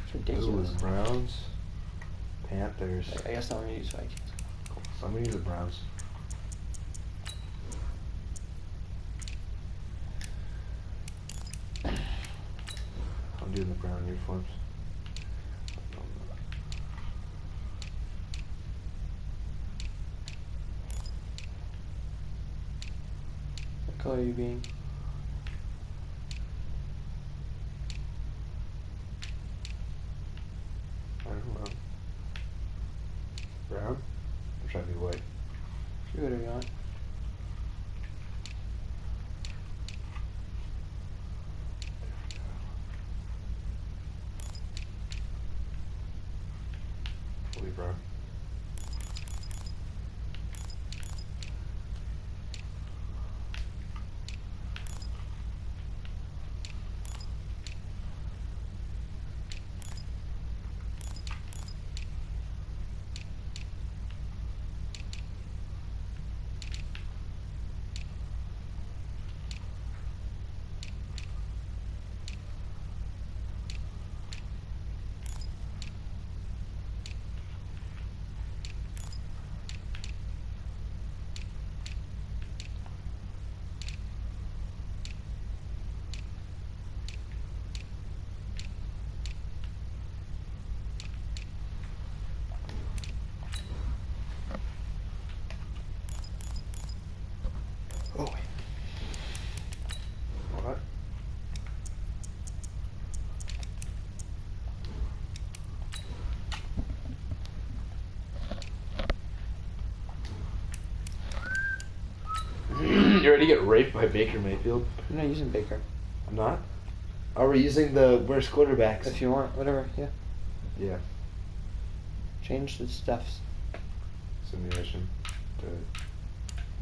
It's ridiculous. Ooh, Browns. Panthers. I guess I'm going to use Vikings. So I'm going to use the Browns. I'm doing the brown uniforms. What color are you being? I don't know. Brown? I'm trying to be white. You whatever you want. We'll be brown. Oh. What? You ready to get raped by Baker Mayfield? I'm not using Baker. I'm not? Are we using the worst quarterbacks? If you want, whatever, yeah. Yeah. Change the stuffs. Simulation to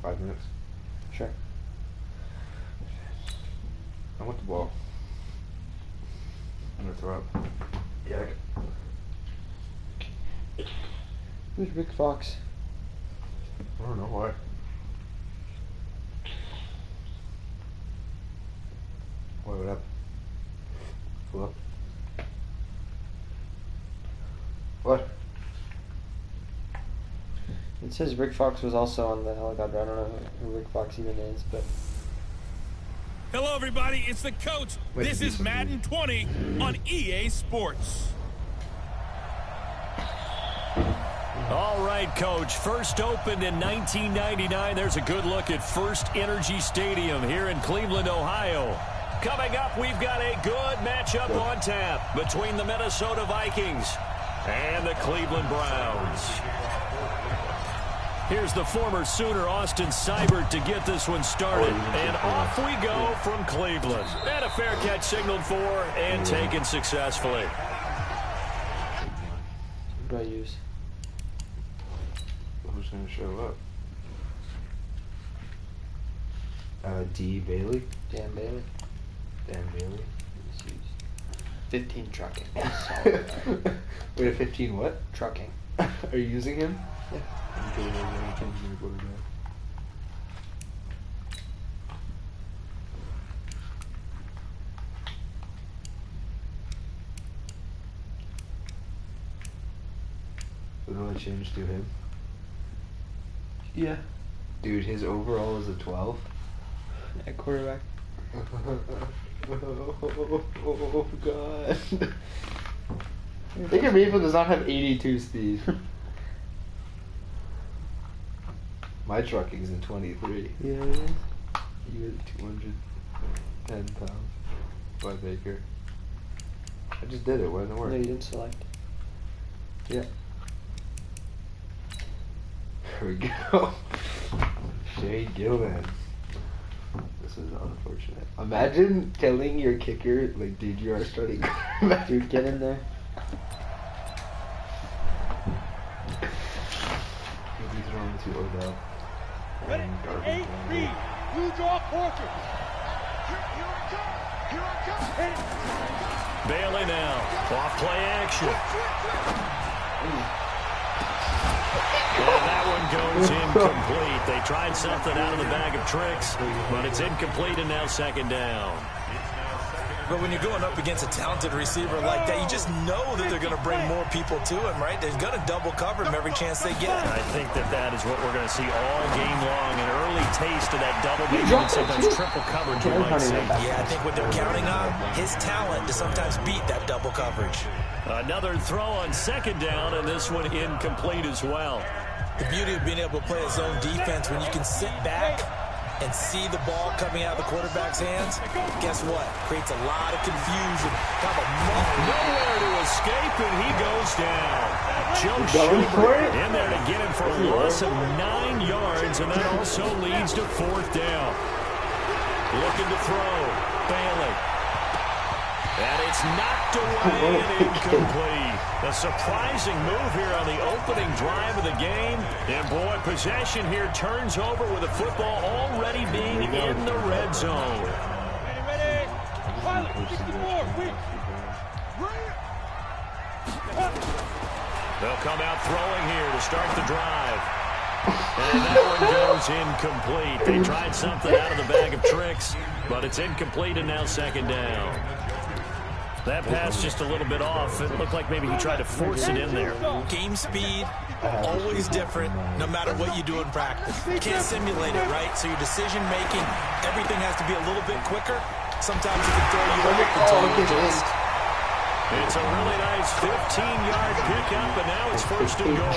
5 minutes. Sure. I want the ball. I'm gonna throw up. Yeah. Who's Rick Fox? I don't know why. What up? Hello? What? It says Rick Fox was also on the helicopter. I don't know who Rick Fox even is, but... Hello, everybody. It's the coach. Wait, This is Madden 20 on EA Sports. All right, Coach. First opened in 1999. There's a good look at First Energy Stadium here in Cleveland, Ohio. Coming up, we've got a good matchup on tap between the Minnesota Vikings and the Cleveland Browns. Here's the former Sooner, Austin Seibert, to get this one started. And off we go from Cleveland. And a fair catch signaled for and taken successfully. What do I use? Who's gonna show up. D. Bailey. Dan Bailey. Dan Bailey. 15 trucking. Wait, a 15 what? Trucking. Are you using him? Yeah. What do I change to him? Yeah. Dude, his overall is a 12. At quarterback. Oh god. Baker Mayfield does not have 82 speed. My trucking's in 23. Yeah. You had 210 pounds by Baker. I just did it. Why didn't it work? No, you didn't select. Yeah. Here we go. Shade Gilman. This is unfortunate. Imagine telling your kicker, like, dude, you are starting quarterback. Dude, get in there. He's throwing to Odell. Ready? 8 read. Blue draw Porter. Here I come. Bailey now. Off play action. And that one goes incomplete. They tried something out of the bag of tricks, but it's incomplete and now second down. But when you're going up against a talented receiver like that, you just know that they're going to bring more people to him, right? They're going to double cover him every chance they get. I think that is what we're going to see all game long. An early taste of that double, maybe even sometimes triple coverage, we might see. Yeah, I think what they're counting on, his talent to sometimes beat that double coverage. Another throw on second down, and this one incomplete as well. The beauty of being able to play a zone defense when you can sit back and see the ball coming out of the quarterback's hands, guess what? Creates a lot of confusion. Nowhere to escape, and he goes down. Joe Schubert in there to get him for a loss of 9 yards, and that also leads to fourth down. Looking to throw. Bailey. And it's knocked away and incomplete. A surprising move here on the opening drive of the game. And boy, possession here turns over with the football already being in the red zone. Ready? Pilot, 64, quick. They'll come out throwing here to start the drive. And that one goes incomplete. They tried something out of the bag of tricks, but it's incomplete and now second down. That pass just a little bit off. It looked like maybe he tried to force it in there. Game speed, always different, no matter what you do in practice. You can't simulate it, right? So your decision making, everything has to be a little bit quicker. Sometimes it can throw you off until you adjust. It's a really nice 15-yard pickup, and now it's first and goal.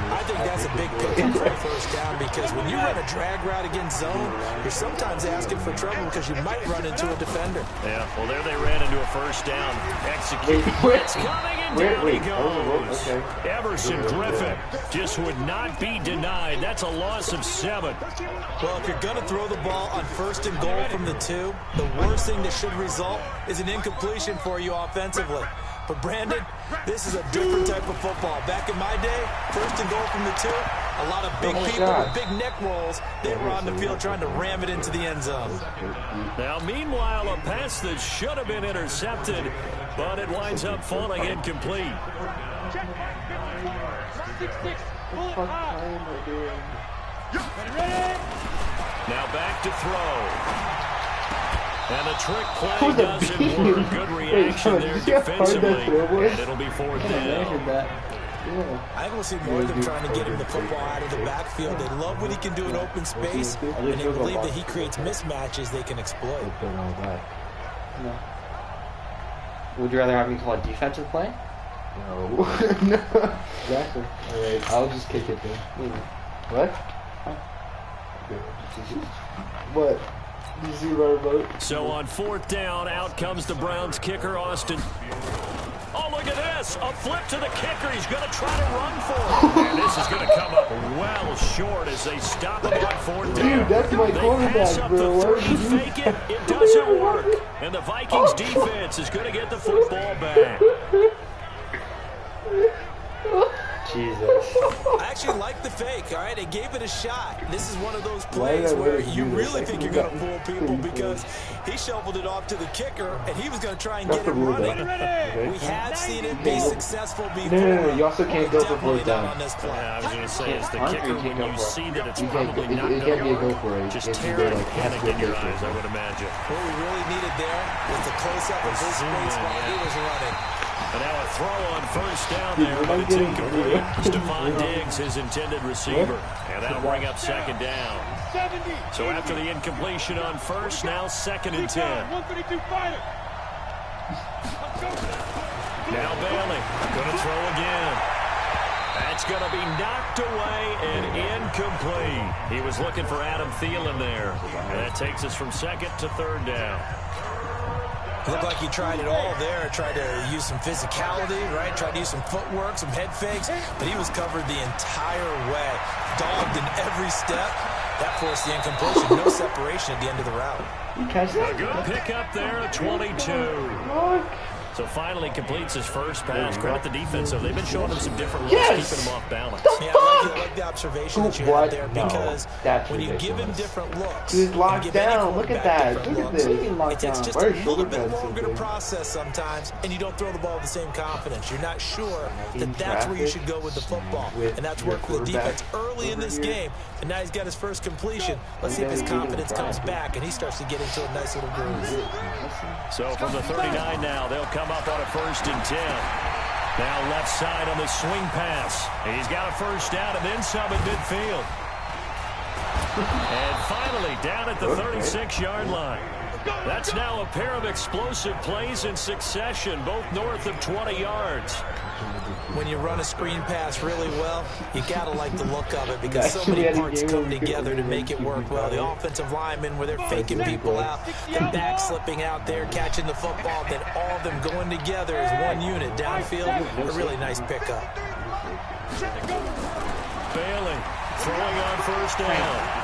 I think that's a big pickup for a first down because when you run a drag route against zone, you're sometimes asking for trouble because you might run into a defender. Yeah, well, there they ran into a first down. Execute. It's coming, and down he goes. Everson Griffin just would not be denied. That's a loss of 7. Well, if you're going to throw the ball on first and goal from the 2, the worst thing that should result is an incompletion for you offensively. But Brandon, this is a different type of football. Back in my day, first and goal from the 2, a lot of big people with big neck rolls, they were on the field trying to ram it into the end zone. Now, meanwhile, a pass that should have been intercepted, but it winds up falling incomplete. Now back to throw. And the trick play doesn't work. Good reaction there defensively. And it'll be fourth down. I don't see more of them trying to get him the football out of the backfield. They love what he can do in open space, and they believe that he creates mismatches they can exploit. No. Would you rather have me call a defensive play? No. No. Exactly. Alright, I'll just kick it then. What? What? Did you see my vote? So on fourth down, out comes the Browns kicker, Austin. Oh, look at this. A flip to the kicker. He's going to try to run for it. And this is going to come up well short as they stop him on fourth down. Dude, that's my quarterback, bro. They pass up the 30, fake it. It doesn't work. And the Vikings defense is going to get the football back. Jesus. I actually like the fake, all right? They gave it a shot. This is one of those plays where you really think you're going to fool people because he shoveled it off to the kicker, and he was going to try and get it running. We have seen it be successful before. No. You also can't go for fourth down. Yeah, I was going to say, as the kicker, when you see that it's probably not it going can't be a to go work, for it. just If you tear go, it like, half in your the eyes, I would imagine. What we really needed there was the close-up of his space while he was running. And now a throw on first down there, but it's incomplete. Stephon Diggs, his intended receiver. And that'll bring up second down. So after the incompletion on first, now 2nd and 10. Now Bailey, going to throw again. That's going to be knocked away and incomplete. He was looking for Adam Thielen there. And that takes us from 2nd to 3rd down. Looked like he tried it all there, tried to use some physicality, right? Tried to use some footwork, some head fakes, but he was covered the entire way. Dogged in every step. That forced the incompletion. No separation at the end of the route. A good pickup there at 22. So finally completes his first pass. Credit the defense, though. They've been showing him some different looks, keeping him off balance. Yeah, I like the observation that you had there because when you give him different looks, he's locked down. Look at that. Look at this. It's just a little bit longer to process sometimes, and you don't throw the ball with the same confidence. You're not sure that that's where you should go with the football, and that's worked for the defense early in this game. And now he's got his first completion. Let's see if his confidence comes back, and he starts to get into a nice little groove. So from the 39 now, they'll come up on a 1st and 10. Now left side on the swing pass. He's got a first down and then some at midfield. And finally down at the 36-yard line. That's now a pair of explosive plays in succession, both north of 20 yards. When you run a screen pass really well, you gotta like the look of it because so many parts come together to make it work well. The offensive linemen, where they're faking people out, the back slipping out there, catching the football, then all of them going together as one unit downfield. A really nice pickup. Bailey throwing on first down.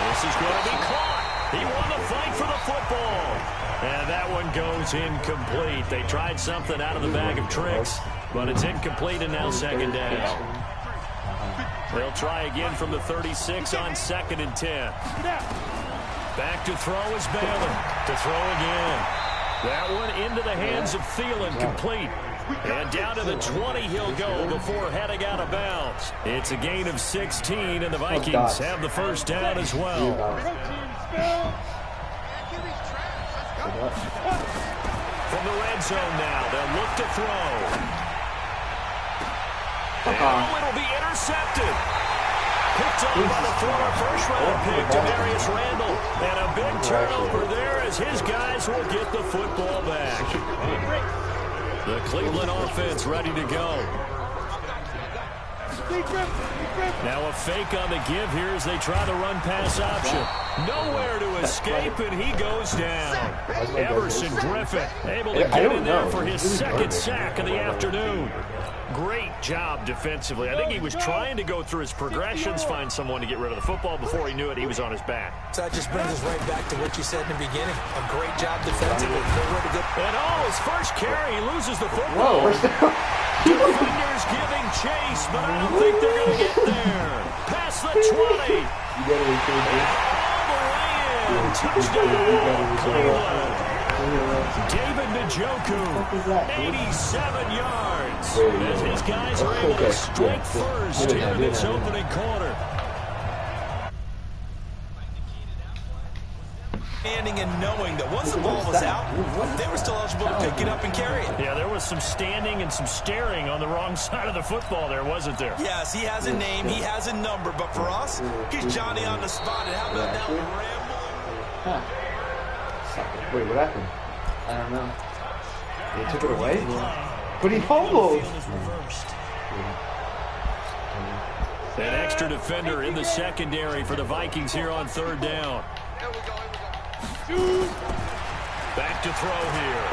This is going to be caught. He won the fight for the football. And that one goes incomplete. They tried something out of the bag of tricks, but it's incomplete and now 2nd down. They'll try again from the 36 on 2nd and 10. Back to throw is Bailey. To throw again. That one into the hands of Thielen, complete. And down to the 20 he'll go before heading out of bounds. It's a gain of 16, and the Vikings have the first down as well. From the red zone now, they'll look to throw. And it'll be intercepted. Picked up by the former first-round pick, Demarius Randall. And a big turnover there as his guys will get the football back. The Cleveland offense ready to go. Now a fake on the give here as they try the run-pass option. Nowhere to escape, and he goes down. Everson Griffin able to get in there for his 2nd sack of the afternoon. Great job defensively. I think he was trying to go through his progressions, find someone to get rid of the football. Before he knew it, he was on his back. So that just brings us right back to what you said in the beginning. A great job defensively. And his first carry, he loses the football. Defenders giving chase, but I don't think they're going to get there. Past the 20. All the way in. Touchdown, Cleveland. David Njoku, 87 yards. As his guys are able to strike first here in this opening quarter. Standing and knowing that once the ball was out, they were still eligible to pick it up and carry it. Yeah, there was some standing and some staring on the wrong side of the football there, wasn't there? Yes, he has a name, he has a number, but for us, he's Johnny on the spot. And how about that rambling? Wait, what happened? I don't know. They took it away? But he fumbled! An extra defender in the secondary for the Vikings here on 3rd down. Back to throw here.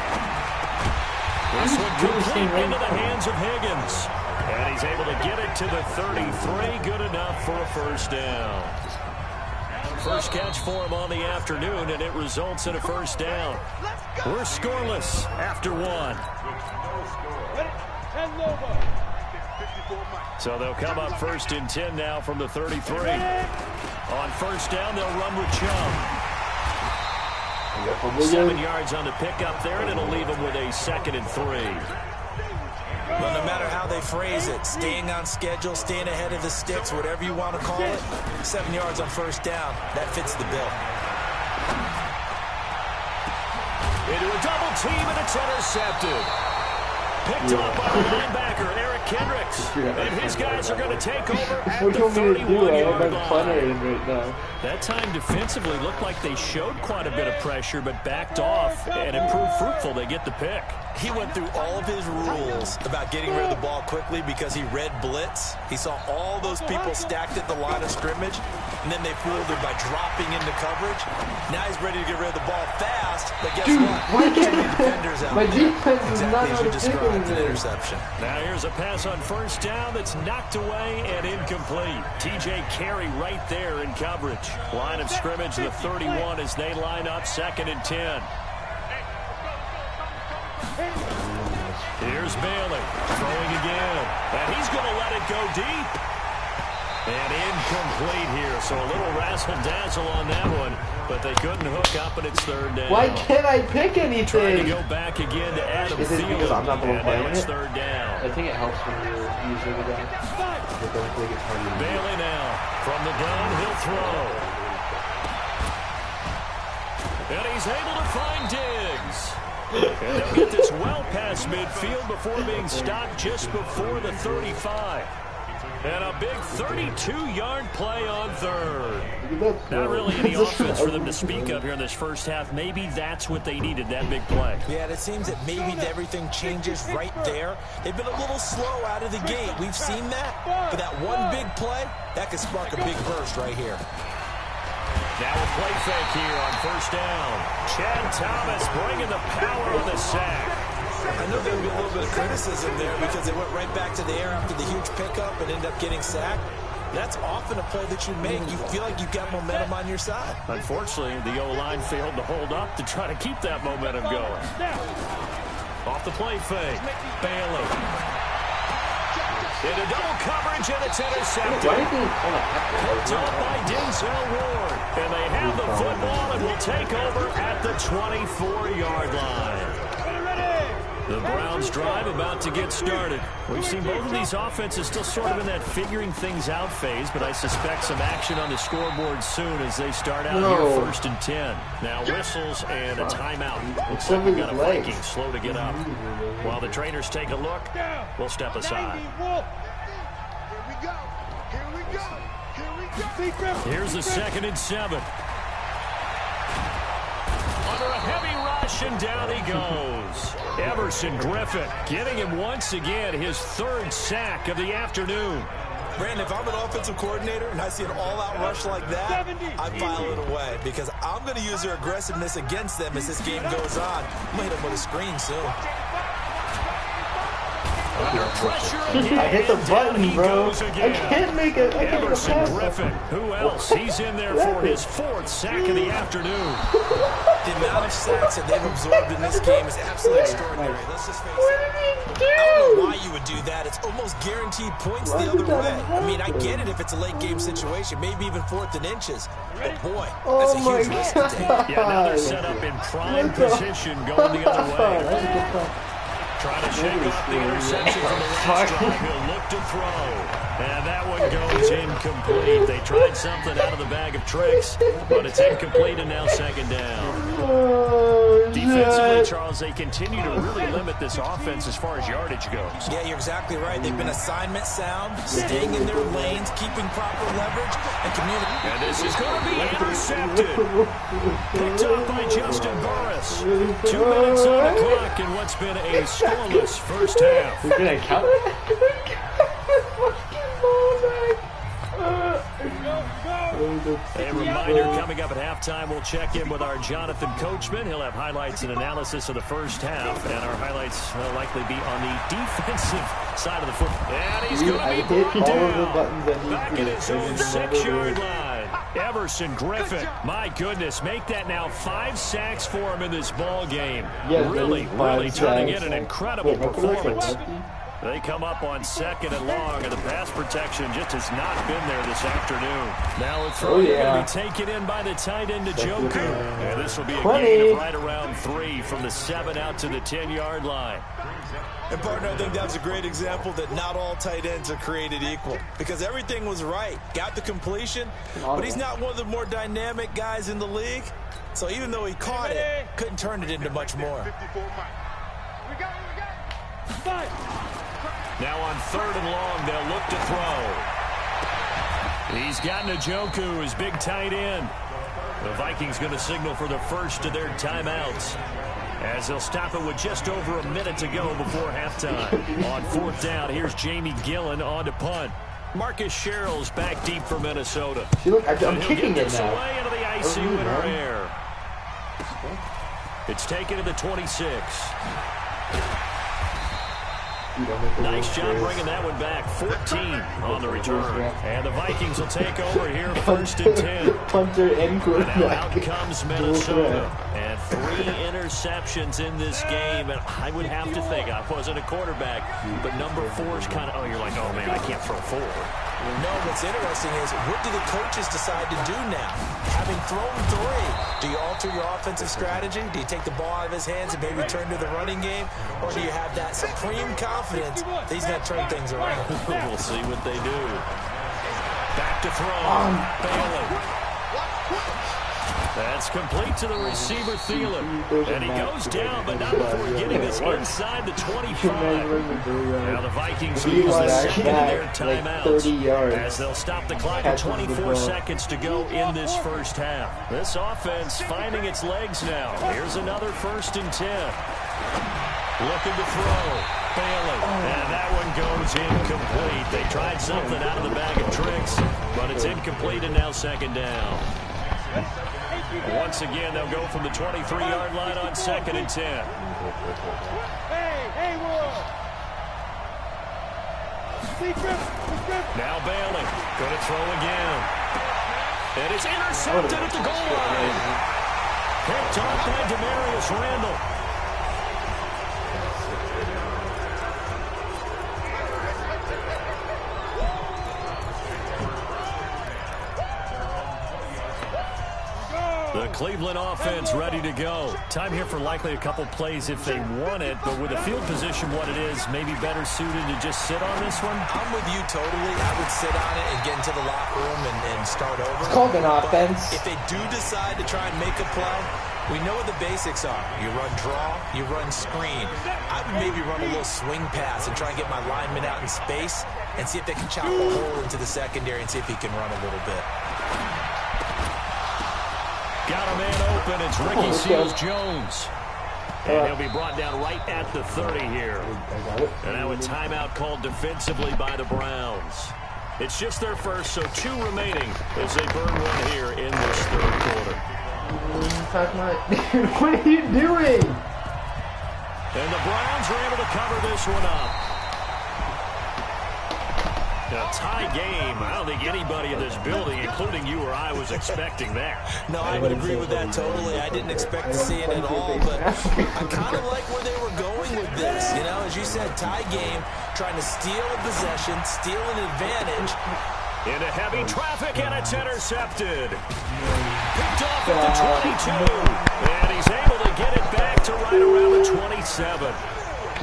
This one complete into the hands of Higgins. And he's able to get it to the 33. Good enough for a first down. First catch for him on the afternoon, and it results in a first down. We're scoreless after one. So they'll come up 1st and 10 now from the 33. On 1st down, they'll run with Chubb. 7 yards on the pickup there, and it'll leave them with a 2nd and 3. Well, no matter how they phrase it, staying on schedule, staying ahead of the sticks, whatever you want to call it, 7 yards on 1st down, that fits the bill. Into a double team, and it's intercepted. Picked up by the linebacker, Eric Kendricks. And his guys are going to take over at the 31-yard line. That time defensively looked like they showed quite a bit of pressure, but backed off, and it proved fruitful. They get the pick. He went through all of his rules about getting rid of the ball quickly because he read blitz. He saw all those people stacked at the line of scrimmage, and then they fooled him by dropping into coverage. Now he's ready to get rid of the ball fast, but guess what? Defenders out my defense is exactly not as you described, an it. interception. Now here's a pass on 1st down that's knocked away and incomplete. TJ Carey right there in coverage. Line of scrimmage, the 31 as they line up 2nd and 10. Here's Bailey throwing again, and he's going to let it go deep. And incomplete here, so a little razzle-dazzle on that one, but they couldn't hook up, and it's 3rd down. Why can't I pick anything? Trying to go back again to Adam Is it Thielen, because I'm not the one and now playing it's it? 3rd down. I think it helps when you're usually the guy. I don't think it's hard to Bailey now from the gun, he'll throw. And he's able to find Diggs. And they'll get this well past midfield before being stopped just before the 35. And a big 32-yard play on 3rd. Not really any offense for them to speak of here in this first half. Maybe that's what they needed, that big play. Yeah, it seems that maybe everything changes right there. They've been a little slow out of the gate. We've seen that. But that one big play, that could spark a big burst right here. Now a play fake here on 1st down. Chad Thomas bringing the power on the sack. I know there'll be a little bit of criticism there because they went right back to the air after the huge pickup and ended up getting sacked. That's often a play that you make. You feel like you've got momentum on your side. Unfortunately, the O-line failed to hold up to try to keep that momentum going. Off the play fake, Bailey. Into double coverage, and it's intercepted. Picked up by Denzel Ward. And they have the football and will take over at the 24-yard line. The Browns drive about to get started. We've seen both of these offenses still sort of in that figuring things out phase, but I suspect some action on the scoreboard soon as they start out here 1st and 10. Now whistles and a timeout. Looks like we've got a Vikings slow to get up. While the trainers take a look, we'll step aside. Here's the 2nd and 7. Under a heavy rush, and down he goes. Everson Griffin getting him once again his 3rd sack of the afternoon. Brandon, if I'm an offensive coordinator and I see an all-out rush like that, I file it away because I'm going to use their aggressiveness against them as this game goes on. I'm going to hit them with a screen soon. Under pressure again. I hit the button, bro. I can't make it. I can't make a Everson pass. Griffin. Who else? He's in there for his 4th sack of the afternoon. The amount of sacks that they've absorbed in this game is absolutely extraordinary. Let's just face it. I don't know why you would do that. It's almost guaranteed points the other way. I mean, I get it if it's a late game situation, maybe even 4th and inches. But boy, that's a huge risk to take. Yeah, now they're set up in prime position going the other way. Trying to shake off the interception from the last drive. He'll look to throw. And that one goes incomplete. They tried something out of the bag of tricks, but it's incomplete and now 2nd down. Defensively, Charles, they continue to really limit this offense as far as yardage goes. Yeah, you're exactly right. They've been assignment sound, staying in their lanes, keeping proper leverage, and communicating. And this is going to be intercepted. Picked up by Justin Burris. 2 minutes on the clock in what's been a scoreless first half. We're going to count it? A reminder coming up at halftime, we'll check in with our Jonathan Coachman. He'll have highlights and analysis of the first half, and our highlights will likely be on the defensive side of the football. And he's going to be brought down back at his own 6-yard line. Everson Griffin, my goodness, make that now 5 sacks for him in this ball game. Yes, really turning in an incredible performance. They come up on 2nd and long, and the pass protection just has not been there this afternoon. Now a throw going to be taken in by the tight end to Joku. And this will be a gain of right around 3 from the 7 out to the 10-yard line. And, partner, I think that's a great example that not all tight ends are created equal. Because everything was right. Got the completion, but he's not one of the more dynamic guys in the league. So even though he caught it, couldn't turn it into much more. Now on 3rd and long, they'll look to throw. He's got Njoku, his big tight end. The Vikings going to signal for the first of their timeouts, as they'll stop it with just over a minute to go before halftime. On 4th down, here's Jamie Gillen on to punt. Marcus Sherrill's back deep for Minnesota. See, look, I'm kicking it now. Away into the ICU in our air. It's taken to the 26. Nice job bringing that one back. 14 on the return. And the Vikings will take over here 1st and 10. Punter and quarterback. Now out comes Minnesota. And 3 interceptions in this game. And I would have to think, I wasn't a quarterback, but number 4 is kind of, you're like, oh man, I can't throw 4. No, what's interesting is, what do the coaches decide to do now? Having thrown 3, do you alter your offensive strategy? Do you take the ball out of his hands and maybe turn to the running game? Or do you have that supreme confidence that he's going to turn things around? We'll see what they do. Back to throw. Bailey. That's complete to the receiver, Thielen. And he goes down, but not before getting us inside the 25. Now the Vikings lose the second of their timeouts, as they'll stop the clock at 24 seconds to go in this first half. This offense finding its legs now. Here's another 1st and 10. Looking to throw. Bailey. And that one goes incomplete. They tried something out of the bag of tricks, but it's incomplete, and now 2nd down. Once again, they'll go from the 23-yard line on 2nd and 10. Now Bailey, going to throw again. And it's intercepted at the goal line. Picked off by Demarius Randall. The Cleveland offense ready to go. Time here for likely a couple plays if they want it, but with the field position what it is, maybe better suited to just sit on this one? I'm with you totally. I would sit on it and get into the locker room and start over. It's called an offense. If they do decide to try and make a play, we know what the basics are. You run draw, you run screen. I would maybe run a little swing pass and try and get my lineman out in space and see if they can chop a hole into the secondary and see if he can run a little bit. Got a man open. It's Ricky Seals-Jones. And he'll be brought down right at the 30 here. And now a timeout called defensively by the Browns. It's just their first, so 2 remaining as they burn one here in this 3rd quarter. What are you doing? And the Browns are able to cover this one up. A tie game. I don't think anybody in this building, including you or I, was expecting that. No, I would agree with that totally. I didn't expect to see it at all, but I kind of like where they were going with this. You know, as you said, tie game, trying to steal a possession, steal an advantage. Into heavy traffic, and it's intercepted. Picked off at the 22. And he's able to get it back to right around the 27.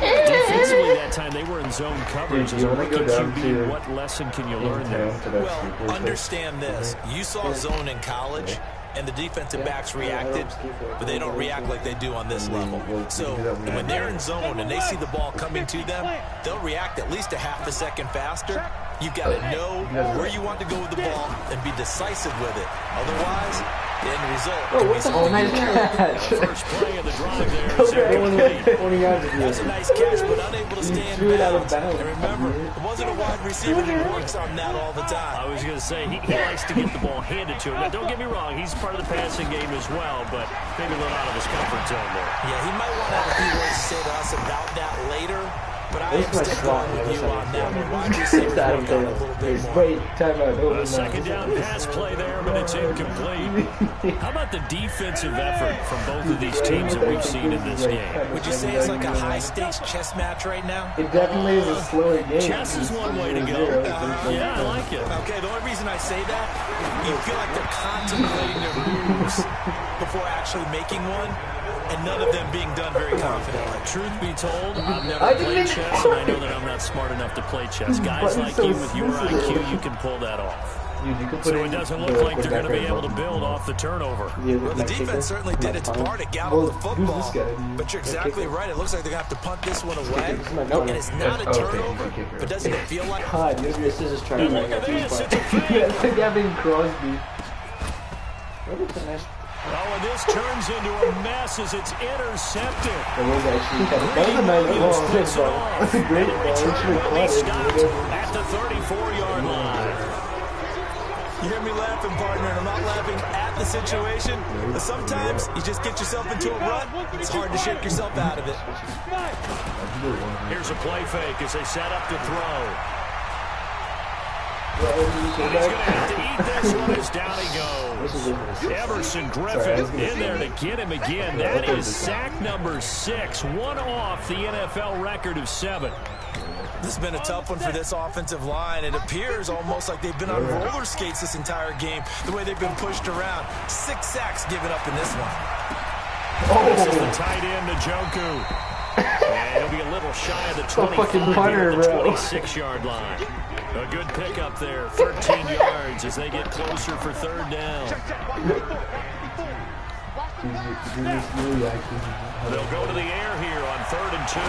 Defensively that time, they were in zone coverage. As a rookie QB, what lesson can you learn there? Well, understand this. You saw zone in college, and the defensive backs reacted, but they don't react like they do on this level. So when they're in zone and they see the ball coming to them, they'll react at least a half a second faster. You've got to know where you want to go with the ball and be decisive with it. Otherwise, the end result can be something. First play of the drive there. That's a nice catch, but unable to stay in bounds. And remember, it wasn't a wide receiver who works on that all the time. I was going to say, he likes to get the ball handed to him. Now, don't get me wrong, he's part of the passing game as well, but maybe a little out of his comfort zone there. Yeah, he might want to have a few words to say to us about that later. But I am sticking with you on that one. Wide receivers work on a little bit more. Wait, time out. A second down pass play there, but it's incomplete. How about the defensive effort from both of these teams that we've seen in this game? Would you say it's like a high-stakes chess match right now? It definitely is a slower game. Chess is one way to go. Yeah, I like it. Okay, the only reason I say that, you feel like they're contemplating their moves before actually making one, and none of them being done very confidently. Truth be told, I've never played chess, and I know that I'm not smart enough to play chess. Guys like you with your IQ, you can pull that off. So it doesn't look like they're going to be able to build off the turnover. Well, the defense certainly did its part to gallop the football, but you're exactly right. It looks like they're going to have to punt this one away, and it's not a turnover, but doesn't it feel like... God, you have your scissors trying to Look at this, it's a fake. It's like having Crosby. Oh, and this turns into a mess as it's intercepted. That was actually that was a nice ball. That's a great ball. Return will be stopped at the 34-yard line. You hear me laughing, partner, and I'm not laughing at the situation, but sometimes you just get yourself into a rut. It's hard to shake yourself out of it. Here's a play fake as they set up to throw. And he's going to have to eat this one as down he goes. Everson Griffin in there to get him again. That is sack number 6, one off the NFL record of 7. This has been a tough one for this offensive line. It appears almost like they've been on roller skates this entire game, the way they've been pushed around. 6 sacks given up in this one. This is the tight end, Njoku. And he'll be a little shy of the 26-yard line. A good pickup there, 13 yards as they get closer for third down. They'll go to the air here on 3rd and 2.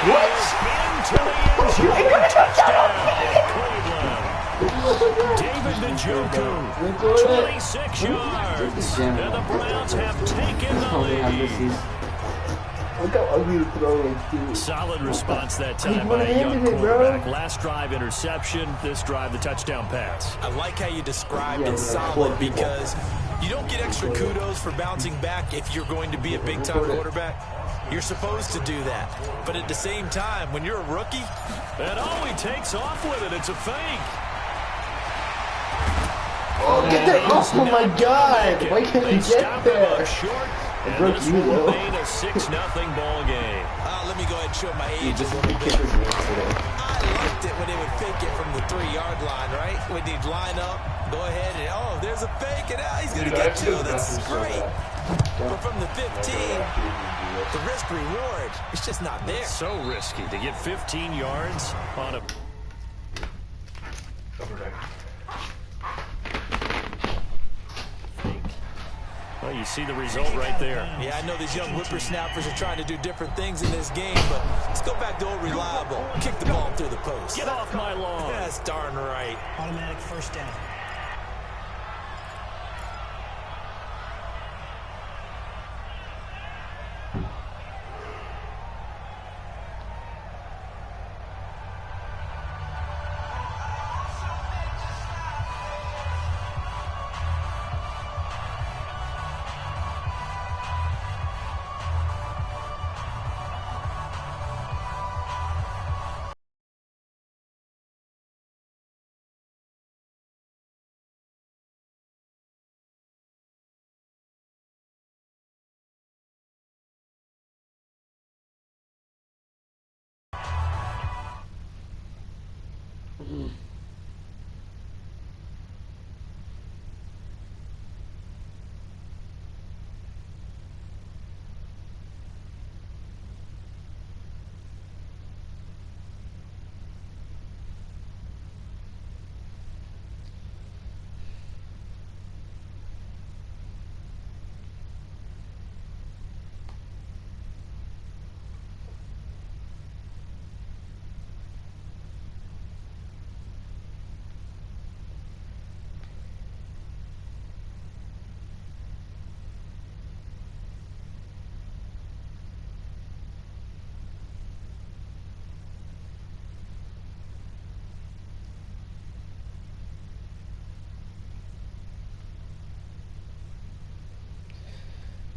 And into the end zone, touchdown, Cleveland. David Njoku, 26 yards, and the Browns have taken the lead. Look how ugly the throw is, dude. Solid response that time by a young quarterback. Last drive, interception. This drive, the touchdown pass. I like how you described it solid because you don't get extra kudos for bouncing back if you're going to be a big-time quarterback. You're supposed to do that. But at the same time, when you're a rookie... And oh, he takes off with it. It's a fake. Oh, get that! Oh, my God! Why can't he get there? Short. It broke you, though. Remain a 6-0 ball game. Let me go ahead and show my age a little bit. I liked it when they would fake it from the 3-yard line, right? When they'd line up, go ahead and, oh, there's a fake, and he's going to get 2. That's great. But from the 15, the risk-reward, it's just not there. So risky to get 15 yards on a... Well, you see the result right there. Yeah, I know these young whippersnappers are trying to do different things in this game, but let's go back to old reliable. Kick the ball through the post. Get off my lawn. That's darn right. Automatic first down.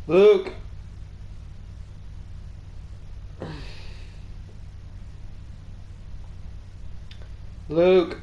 Luke. Luke.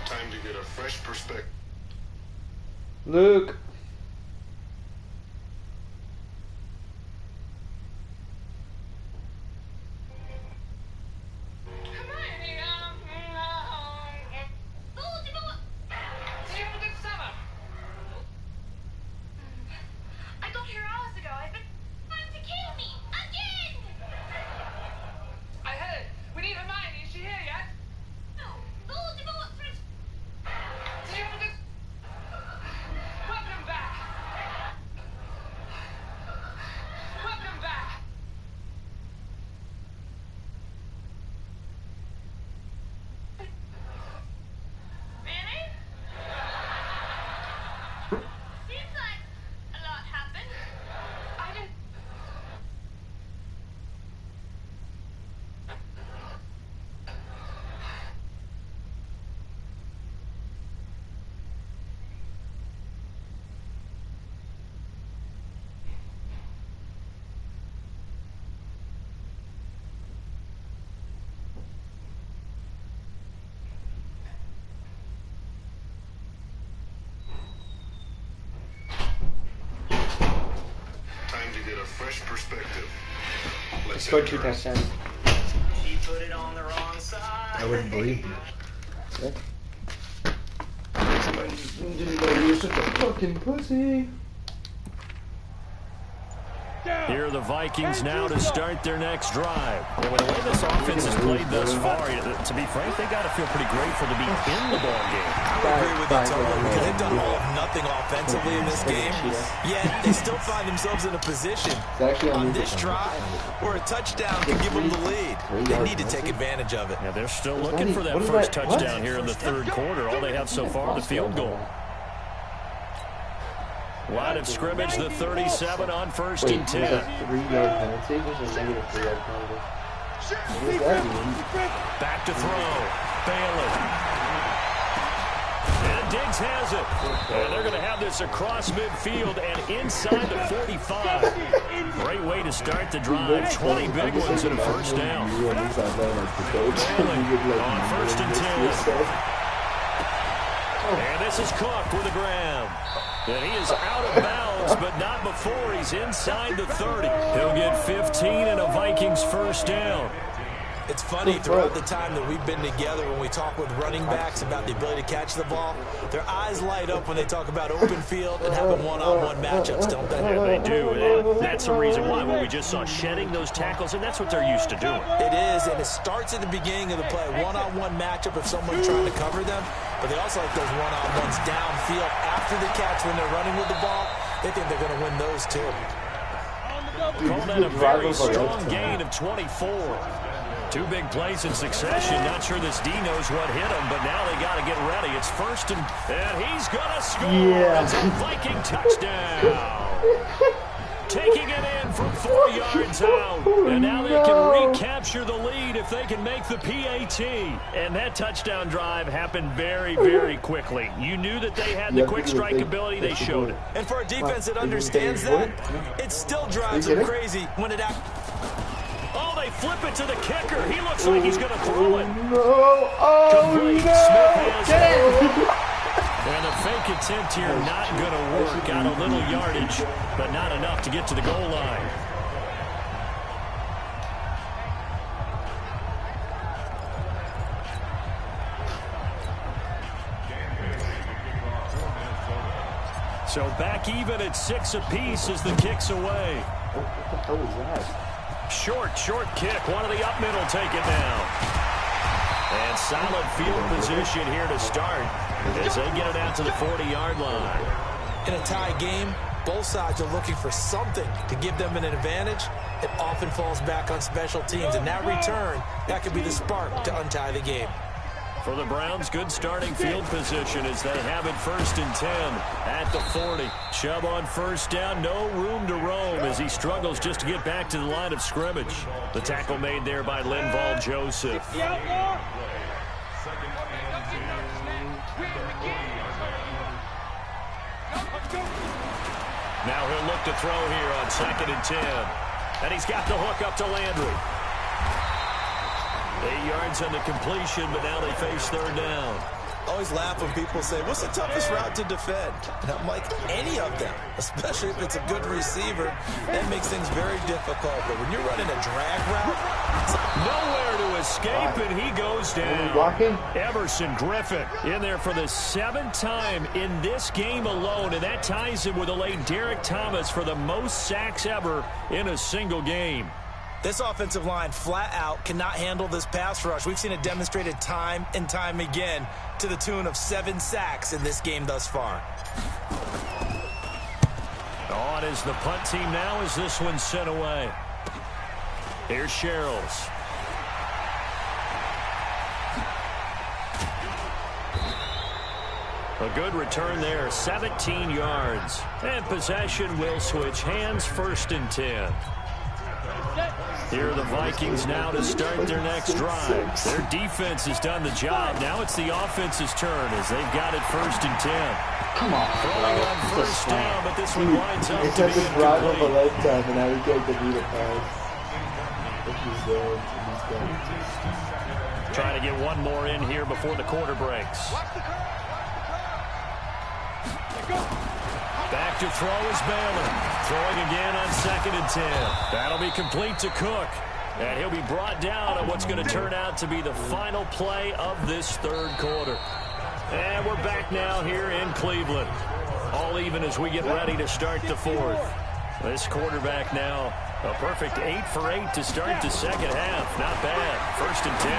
Time to get a fresh perspective. Luke. Fresh perspective. Let's scored 2 touchdowns. He put it on the wrong side. I wouldn't believe you. You're such a fucking pussy. Here are the Vikings now to start their next drive. And with the way this offense has played thus far, to be frank, they got to feel pretty grateful to be in the ball game. I would agree with you totally because they've done all of nothing offensively in this game, yet they still find themselves in a position on this drive where a touchdown can give them the lead. They need to take advantage of it. Yeah, they're still looking for that first touchdown here in the third quarter. All they have so far, the field goal. Line of scrimmage, the 37 on 1st and 10. 3-yard penalty? There's a negative 3-yard penalty. What does that mean? Back to throw. Bailey. And Diggs has it. And they're going to have this across midfield and inside the 45. Great way to start the drive. 20 big ones and a first down. Bailey on 1st and 10. And this is Cook with a grab. And he is out of bounds, but not before he's inside the 30. He'll get 15 and a Vikings first down. It's funny, throughout the time that we've been together, when we talk with running backs about the ability to catch the ball, their eyes light up when they talk about open field and having one-on-one matchups, don't they? Yeah, they do. And that's the reason why when we just saw shedding those tackles, and that's what they're used to doing. It is, and it starts at the beginning of the play. One-on-one matchup if someone's trying to cover them, but they also like those one-on-ones downfield after the catch when they're running with the ball. They think they're going to win those too. Call that a very strong gain of 24. 2 big plays in succession. Not sure this D knows what hit him, but now they got to get ready. It's 1st and he's going to score. Yeah. It's a Viking touchdown. Taking it in from 4 yards out. And now they can recapture the lead if they can make the PAT. And that touchdown drive happened very, very quickly. You knew that they had the quick strike ability. They showed it. And for a defense that understands that, it still drives them crazy when it happens. Oh, they flip it to the kicker. He looks like he's going to throw it. Complete. Smith has it. And a fake attempt here not going to work. Got a little yardage, but not enough to get to the goal line. So back even at 6 apiece as the kick's away. What the hell was that? Short kick. One of the up middle take it down. And solid field position here to start as they get it out to the 40-yard line. In a tie game, both sides are looking for something to give them an advantage. It often falls back on special teams. And that return, that could be the spark to untie the game. For the Browns, good starting field position as they have it 1st and 10 at the 40. Chubb on 1st down, no room to roam as he struggles just to get back to the line of scrimmage. The tackle made there by Linval Joseph. Now he'll look to throw here on 2nd and 10. And he's got the hook up to Landry. 8 yards on the completion, but now they face 3rd down. Always laugh when people say, what's the toughest route to defend? And I'm like, any of them, especially if it's a good receiver. That makes things very difficult. But when you're running a drag route, nowhere to escape, and he goes down. Everson Griffin in there for the 7th time in this game alone, and that ties him with the late Derek Thomas for the most sacks ever in a single game. This offensive line flat out cannot handle this pass rush. We've seen it demonstrated time and time again to the tune of 7 sacks in this game thus far. On is the punt team now as this one's sent away. Here's Sherrills. A good return there, 17 yards. And possession will switch hands, 1st and 10. Here are the Vikings now to start their next drive. Their defense has done the job. Now it's the offense's turn as they've got it 1st and 10. Come on, throwing on 1st down, but this one winds up it's to be a drive of a lifetime, and I would get the lead pass. Trying to get one more in here before the quarter breaks. Back to throw is Bailey. Throwing again on 2nd and 10. That'll be complete to Cook. And he'll be brought down at what's going to turn out to be the final play of this 3rd quarter. And we're back now here in Cleveland. All even as we get ready to start the 4th. This quarterback now, a perfect 8 for 8 to start the 2nd half. Not bad. 1st and 10.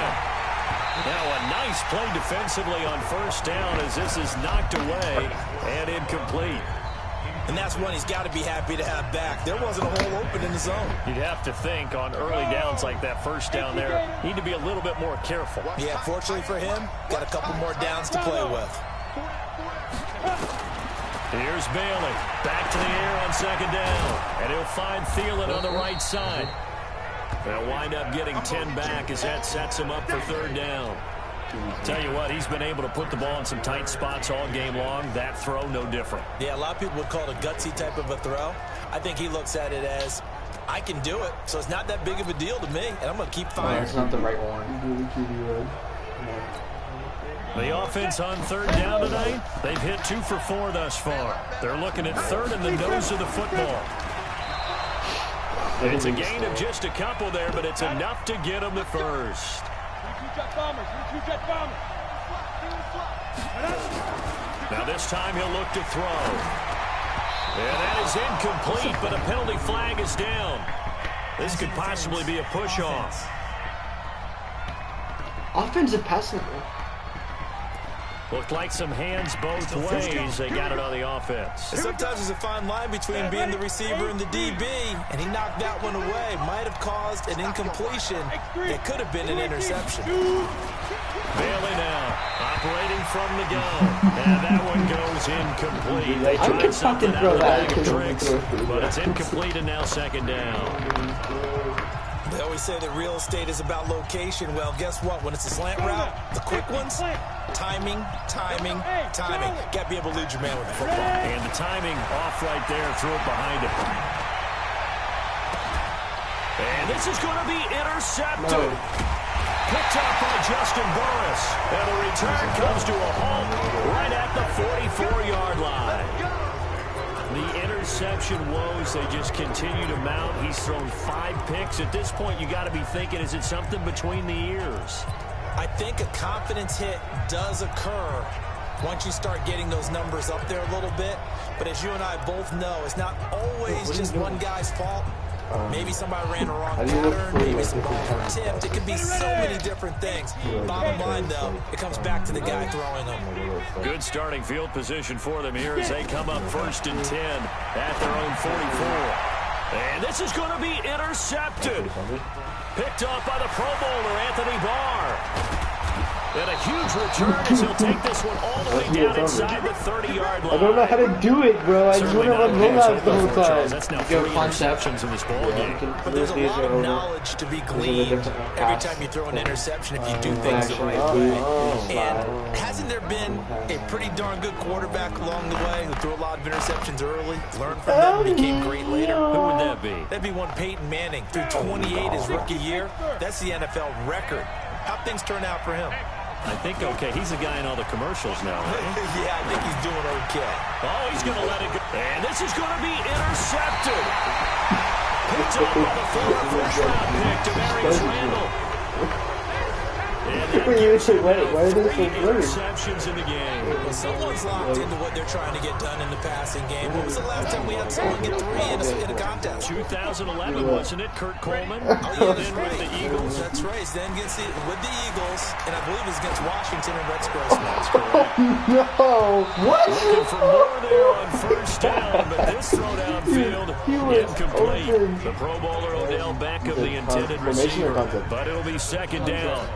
Now a nice play defensively on 1st down as this is knocked away and incomplete. And that's one he's got to be happy to have back. There wasn't a hole open in the zone. You'd have to think on early downs like that 1st down there, need to be a little bit more careful. Yeah, fortunately for him, got a couple more downs to play with. Here's Bailey. Back to the air on 2nd down. And he'll find Thielen on the right side. They'll wind up getting 10 back as that sets him up for 3rd down. Tell you what, he's been able to put the ball in some tight spots all game long. That throw, no different. Yeah, a lot of people would call it a gutsy type of a throw. I think he looks at it as, I can do it, so it's not that big of a deal to me, and I'm going to keep firing. It's not the right one. The offense on 3rd down tonight, they've hit 2 for 4 thus far. They're looking at 3rd in the nose of the football. It's a gain of just a couple there, but it's enough to get them to 1st. Now this time he'll look to throw. And that is incomplete, but a penalty flag is down. This could possibly be a push-off. Offensive passing. Looked like some hands both ways. They got it on the offense. Sometimes there's a fine line between being the receiver and the DB, and he knocked that one away. Might have caused an incompletion that could have been an interception. Bailey now operating from the gun, and that one goes incomplete. They tried something out of the bag of tricks, but it's incomplete, and now 2nd down. They always say that real estate is about location. Well, guess what? When it's a slant route, the quick ones, timing. Got to be able to lead your man with the football. And the timing off right there. Threw it behind him. And this is going to be intercepted. Picked up by Justin Burris. And the return comes to a halt right at the 44-yard line. The interception woes, they just continue to mount. He's thrown 5 picks. At this point, you got to be thinking, is it something between the ears? I think a confidence hit does occur once you start getting those numbers up there a little bit. But as you and I both know, it's not always just one guy's fault. Maybe somebody ran a wrong pattern. Maybe some balls were tipped. It could be so many different things. Bottom line, though, it comes back to the guy throwing them. Good starting field position for them here as they come up 1st and 10 at their own 44. And this is going to be intercepted. Picked off by the Pro Bowler, Anthony Barr. And a huge return as he'll take this one all the way down inside the 30-yard line. I don't know how to do it, bro. I just want to run rollouts the whole time. That's now 3 interceptions in this ball game. But there's a lot of knowledge to be gleaned every time you throw an interception if you do things the right way. And hasn't there been a pretty darn good quarterback along the way who threw a lot of interceptions early, learned from them, and became great later? Who would that be? That'd be one Peyton Manning. Threw 28 his rookie year. That's the NFL record. How'd things turn out for him? I think okay. He's the guy in all the commercials now, right? Yeah, I think he's doing okay. Oh, he's going to let it go. And this is going to be intercepted. Picked up by the former first-round pick, Demarius Randall. And that gives him why are they so 3 blurry? interceptions in the game. Well, someone's locked into what they're trying to get done in the passing game. When was the last time we had someone get 3 in a contest? 2011, wasn't it? Kurt Coleman. Oh, yeah, that's Then right. with the Eagles. That's right. Then with the Eagles, and I believe it's against Washington and Rex Grossman. No! What? Looking for more there on first down, but this throw downfield incomplete. Open. The Pro Bowler Odell Beckham, the intended receiver, but it'll be second down.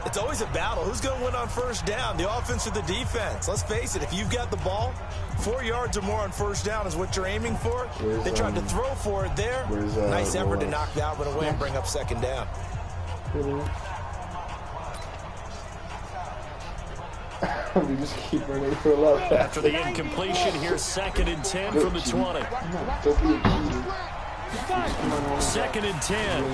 It's always a battle. Who's going to win on first down, the offense or the defense? Let's face it, if you've got the ball, 4 yards or more on first down is what you're aiming for. They tried to throw for it there. Nice effort to knock that one away and bring up second down. We just keep running for a lot. After the incompletion, here's 2nd and 10 from the 20. Don't be a cheater. 2nd and 10.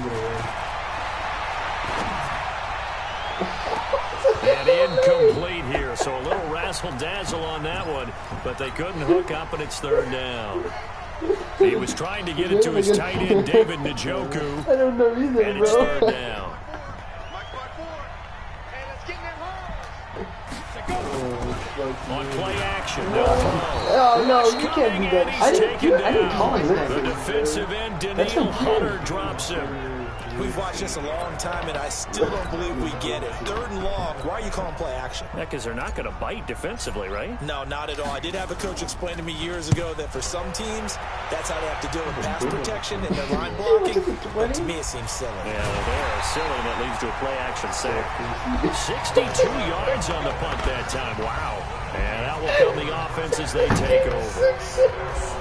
And incomplete here, so a little razzle-dazzle on that one, but they couldn't hook up, and it's 3rd down. He was trying to get it to his tight end, David Njoku. I don't know either, and it's bro. 3rd down. On play action, no throw. Oh, no, you can't do that. I didn't call him. The defensive end, Daniil Hunter, drops him. We've watched this a long time, and I still don't believe we get it. 3rd and long. Why are you calling play action? Yeah, because they're not going to bite defensively, right? No, not at all. I did have a coach explain to me years ago that for some teams, that's how they have to deal with pass protection and their line blocking. But to me, it seems silly. Yeah, they're silly, and it leads to a play action sack. 62 yards on the punt that time. Wow. And out will come the offense as they take over.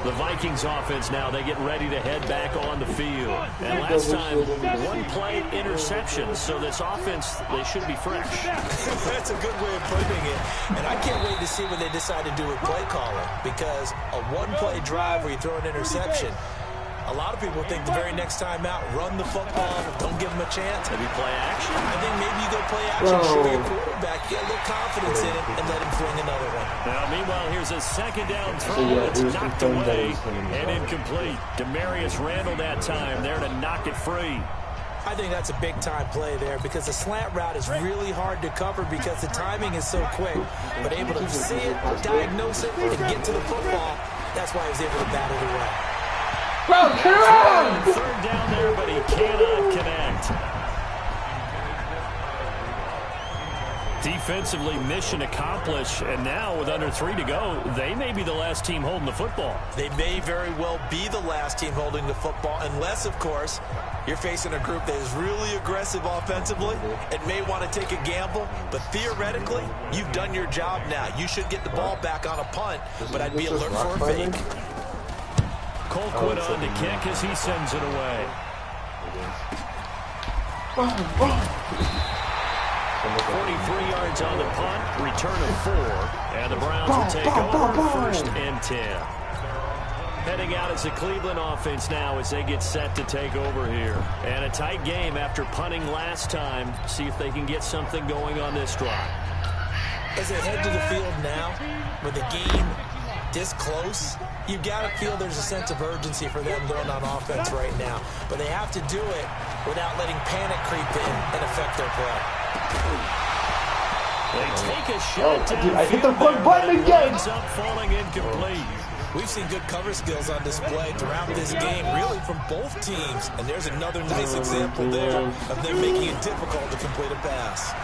The Vikings offense now, they get ready to head back on the field. And last time, 1-play interception. So this offense, they should be fresh. That's a good way of putting it. And I can't wait to see what they decide to do with play calling. Because a 1-play drive where you throw an interception, a lot of people think the very next time out, run the football, don't give them a chance. Maybe play action? I think maybe you go play action, show your quarterback, get a little confidence in it, and let him fling another one. Now, meanwhile, here's a 2nd down throw. It's knocked away and incomplete. Demarius Randall that time there to knock it free. I think that's a big-time play there because the slant route is really hard to cover because the timing is so quick. But able to see it, diagnose it, and get to the football, that's why he was able to bat it away. Bro, turn around! 3rd down there, but he cannot connect. Defensively, mission accomplished, and now with under 3 to go, they may be the last team holding the football. They may very well be the last team holding the football, unless, of course, you're facing a group that is really aggressive offensively and may want to take a gamble. But theoretically, you've done your job now. You should get the ball back on a punt, but I'd be alert for a fake. Colquitt on to kick as he sends it away. 43 yards on the punt, return of 4, and the Browns will take over 1st and 10. Heading out as the Cleveland offense now as they get set to take over here. And a tight game after punting last time. See if they can get something going on this drive. As they head to the field now, with the game this close, you've got to feel there's a sense of urgency for them going on offense right now. But they have to do it without letting panic creep in and affect their play. They take a shot down. Dude, I hit the wrong button again. Ends up falling incomplete. We've seen good cover skills on display throughout this game, really from both teams. And there's another nice example there of them making it difficult to complete a pass.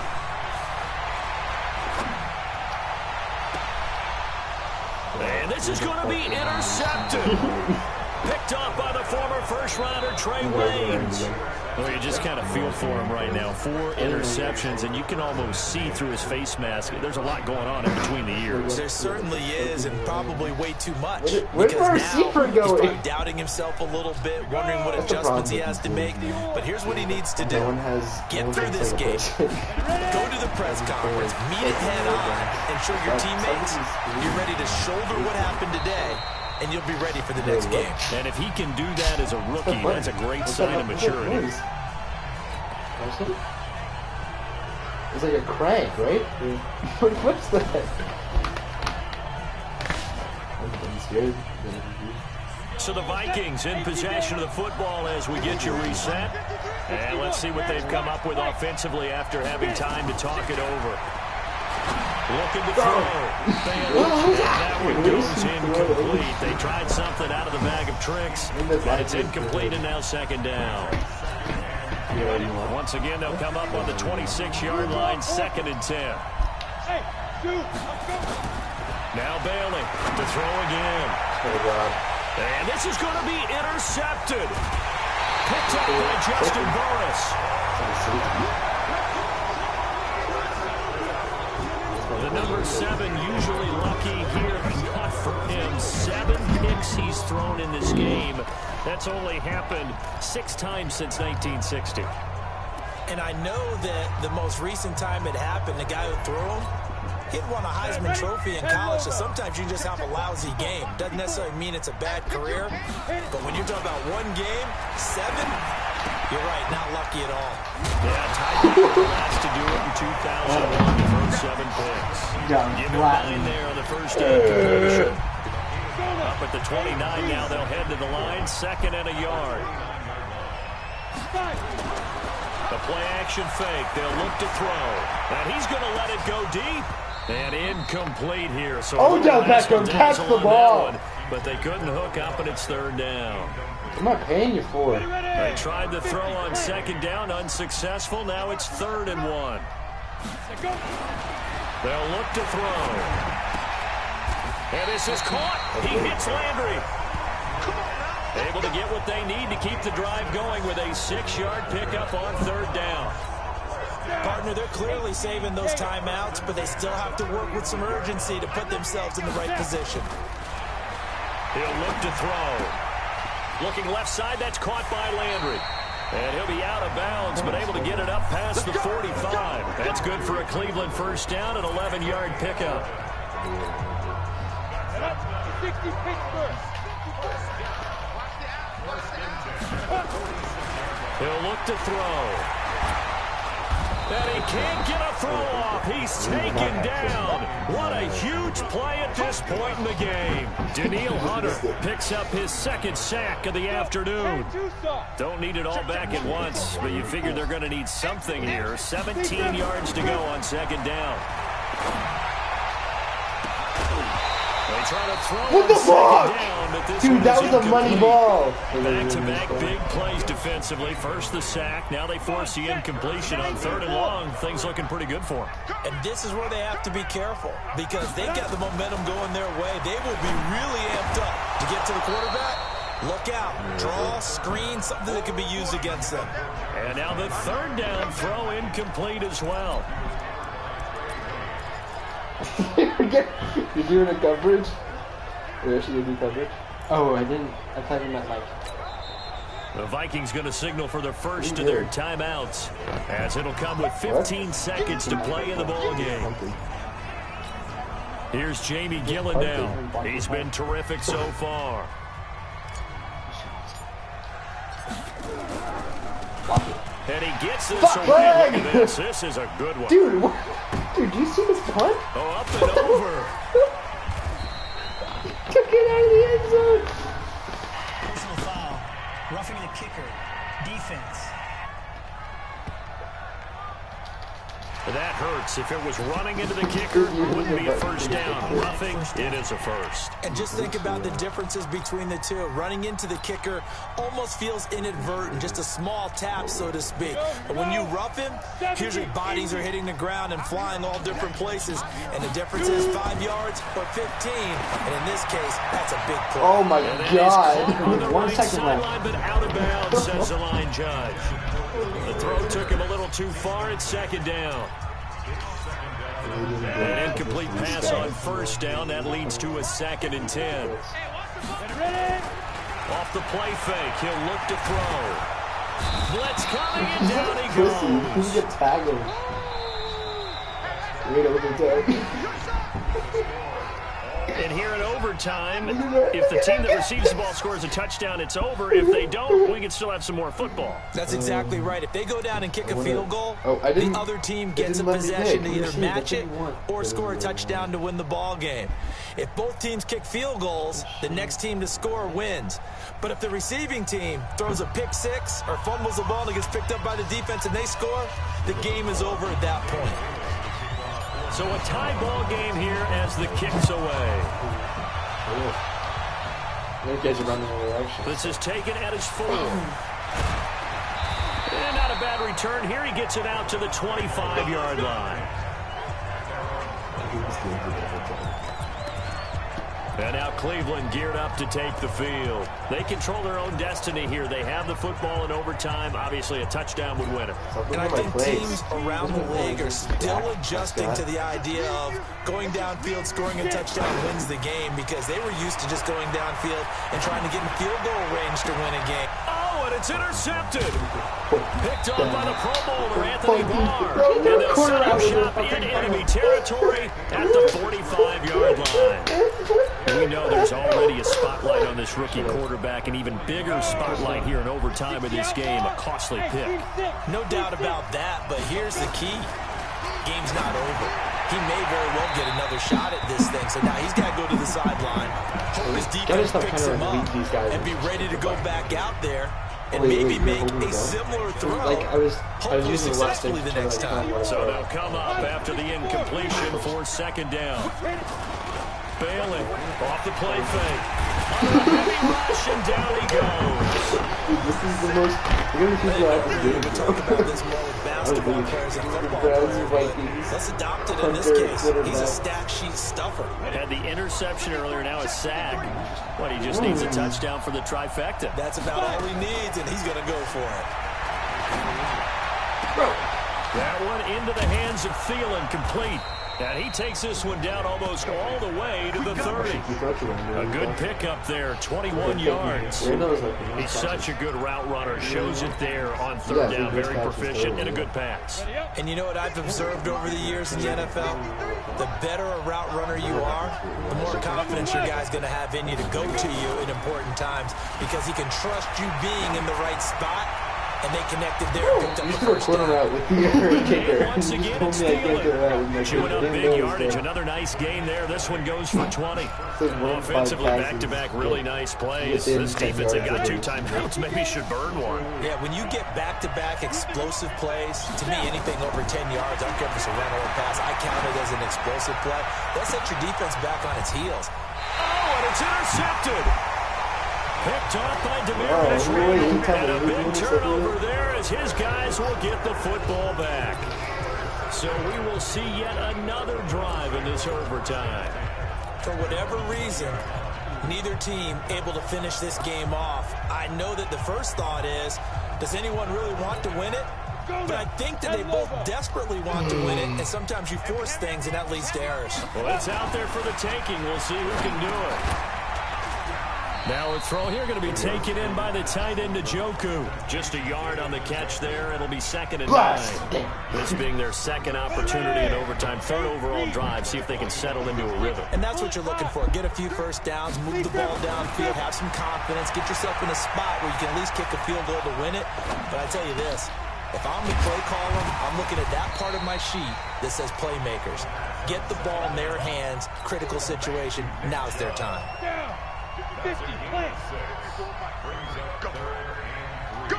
And this is going to be intercepted. Picked off by the former first-rounder Trey Waynes. Well, you just kind of feel for him right now. 4 interceptions, and you can almost see through his face mask. There's a lot going on in between the ears. There certainly is, and probably way too much. Where's my receiver He's going? probably doubting himself a little bit, wondering what adjustments he has to make. But here's what he needs to do. Get through this game. Go to the press conference. Meet it head on. And show your teammates you're ready to shoulder what happened today. And you'll be ready for the next game. And if he can do that as a rookie, that's a great sign of maturity. It's like a crank, right? What's that? I'm scared. So the Vikings in possession of the football as we get you reset. And let's see what they've come up with offensively after having time to talk it over. Looking to throw. And that one goes incomplete. They tried something out of the bag of tricks, but it's incomplete and now second down. Once again, they'll come up on the 26-yard line, 2nd and 10. Now Bailey to throw again. And this is going to be intercepted. Picked up by Justin Burris. The number 7 usually lucky here, not for him. 7 picks he's thrown in this game. That's only happened 6 times since 1960. And I know that the most recent time it happened, the guy who threw him, he'd won a Heisman Trophy in college, so sometimes you just have a lousy game. Doesn't necessarily mean it's a bad career, but when you're talking about one game, 7, you're right, not lucky at all. Yeah, Tiger last to do it in 2001, the first 7 picks. Give him 9 there on the first completion. Up at the 29 now, they'll head to the line, 2nd and a yard. The play action fake, they'll look to throw. And he's going to let it go deep. And incomplete here. So Odell Beckham, catch the ball. But they couldn't hook up, and it's 3rd down. What am I paying you for? They tried the throw on 2nd down, unsuccessful. Now it's 3rd and 1. They'll look to throw. And this is caught. He hits Landry. Able to get what they need to keep the drive going with a 6-yard pickup on 3rd down. Partner, they're clearly saving those timeouts, but they still have to work with some urgency to put themselves in the right position. He'll look to throw. Looking left side, that's caught by Landry. And he'll be out of bounds, but able to get it up past the 45. That's good for a Cleveland first down, an 11-yard pickup. He'll look to throw. And he can't get a throw off. He's taken down. What a huge play at this point in the game. Danielle Hunter picks up his 2nd sack of the afternoon. Don't need it all back at once, but you figure they're going to need something here. 17 yards to go on 2nd down. They try to throw what the fuck? Down, but this dude, that was a money ball. Back-to-back big plays defensively. First the sack. Now they force the incompletion on 3rd and long. Things looking pretty good for them. And this is where they have to be careful because they've got the momentum going their way. They will be really amped up to get to the quarterback. Look out. Draw, screen, something that can be used against them. And now the 3rd down throw incomplete as well. You're doing a coverage? You're actually going to do coverage? Oh, I didn't. I thought you meant like... The Vikings going to signal for the first of their timeouts as it'll come with 15 seconds to play in the ball game. Here's Jamie Gillen now. He's been terrific so far. And he gets this away. Look at this. This is a good one. Dude, dude, do you see this punt? Oh, up and over. Took it out of the end zone. Personal foul. Roughing the kicker. Defense. That hurts. If it was running into the kicker, it wouldn't be a first down. Roughing, it is a first. And just think about the differences between the two. Running into the kicker almost feels inadvertent, just a small tap, so to speak. But when you rough him, usually bodies are hitting the ground and flying all different places. And the difference is 5 yards or 15. And in this case, that's a big play. Oh, my God. 1 second left. But out of bounds, says the line judge. The throw took him a little too far. It's second down. An incomplete pass on first down. That leads to a 2nd and 10. Off the play fake. He'll look to throw. Blitz coming and down he goes. Who's the tagger? Wait, overtime. And here in overtime, if the team that receives the ball scores a touchdown, it's over. If they don't, we can still have some more football. That's exactly right. If they go down and kick a field goal, the other team gets a possession to either match it or score a touchdown to win the ball game. If both teams kick field goals, the next team to score wins. But if the receiving team throws a pick six or fumbles the ball and it gets picked up by the defense and they score, the game is over at that point. So a tie ball game here as the kick's away. This is taken at his 4. And not a bad return here. He gets it out to the 25-yard line. And now Cleveland geared up to take the field. They control their own destiny here. They have the football in overtime. Obviously, a touchdown would win it. And I think teams around the league are still adjusting to the idea of going downfield, scoring a touchdown wins the game, because they were used to just going downfield and trying to get in field goal range to win a game. Oh, and it's intercepted. Picked off by the Pro Bowler, Anthony Barr. And they'll set up shop in enemy territory at the 45-yard line. We know there's already a spotlight on this rookie quarterback, an even bigger spotlight here in overtime of this game, a costly pick. No doubt about that, but here's the key. Game's not over. He may very well get another shot at this thing, so now he's got to go to the sideline, hope his defense picks him up, and be ready to go back out there and maybe make a similar throw, hopefully successfully the next time. So they'll come up after the incompletion for 2nd down. Bailey off the play fake. Heavy rush and down he goes. This is the most. You're going to we talk about this more with basketball players and football players. Let's adopt it in this case. He's a stat sheet stuffer. Had the interception earlier, now a sack. What, he just needs a touchdown for the trifecta. That's about all he needs, and he's going to go for it. That one into the hands of Thielen, complete. And he takes this one down almost all the way to the 30. A good pickup there, 21 yards. He's such a good route runner. Shows it there on 3rd down. Very proficient and a good pass. And you know what I've observed over the years in the NFL? The better a route runner you are, the more confidence your guy's going to have in you to go to you in important times, because he can trust you being in the right spot. And they connected there. Picked up the first down. Once again, it's Thielen. Chewing up big yardage. Another nice gain there. This one goes for 20. Offensively, back-to-back, really nice plays. This defense, they got 2 timeouts. Maybe should burn one. Yeah, when you get back-to-back explosive plays, to me, anything over 10 yards, I don't care if it's a run or a pass, I count it as an explosive play. That sets your defense back on its heels. Oh, and it's intercepted. Picked off by Demarcus Reed, and a big turnover there as his guys will get the football back. So we will see yet another drive in this overtime. For whatever reason, neither team able to finish this game off. I know that the first thought is, does anyone really want to win it? But I think that they both desperately want to win it, and sometimes you force things, and that leads to errors. Well, it's out there for the taking. We'll see who can do it. Now a throw here going to be taken in by the tight end Njoku. Just a yard on the catch there. It'll be 2nd and 9. This being their 2nd opportunity in overtime. 3rd overall drive. See if they can settle into a rhythm. And that's what you're looking for. Get a few first downs, move the ball downfield, have some confidence, get yourself in a spot where you can at least kick a field goal to win it. But I tell you this, if I'm the play caller, I'm looking at that part of my sheet that says playmakers. Get the ball in their hands, critical situation. Now's their time. 50, play. Go.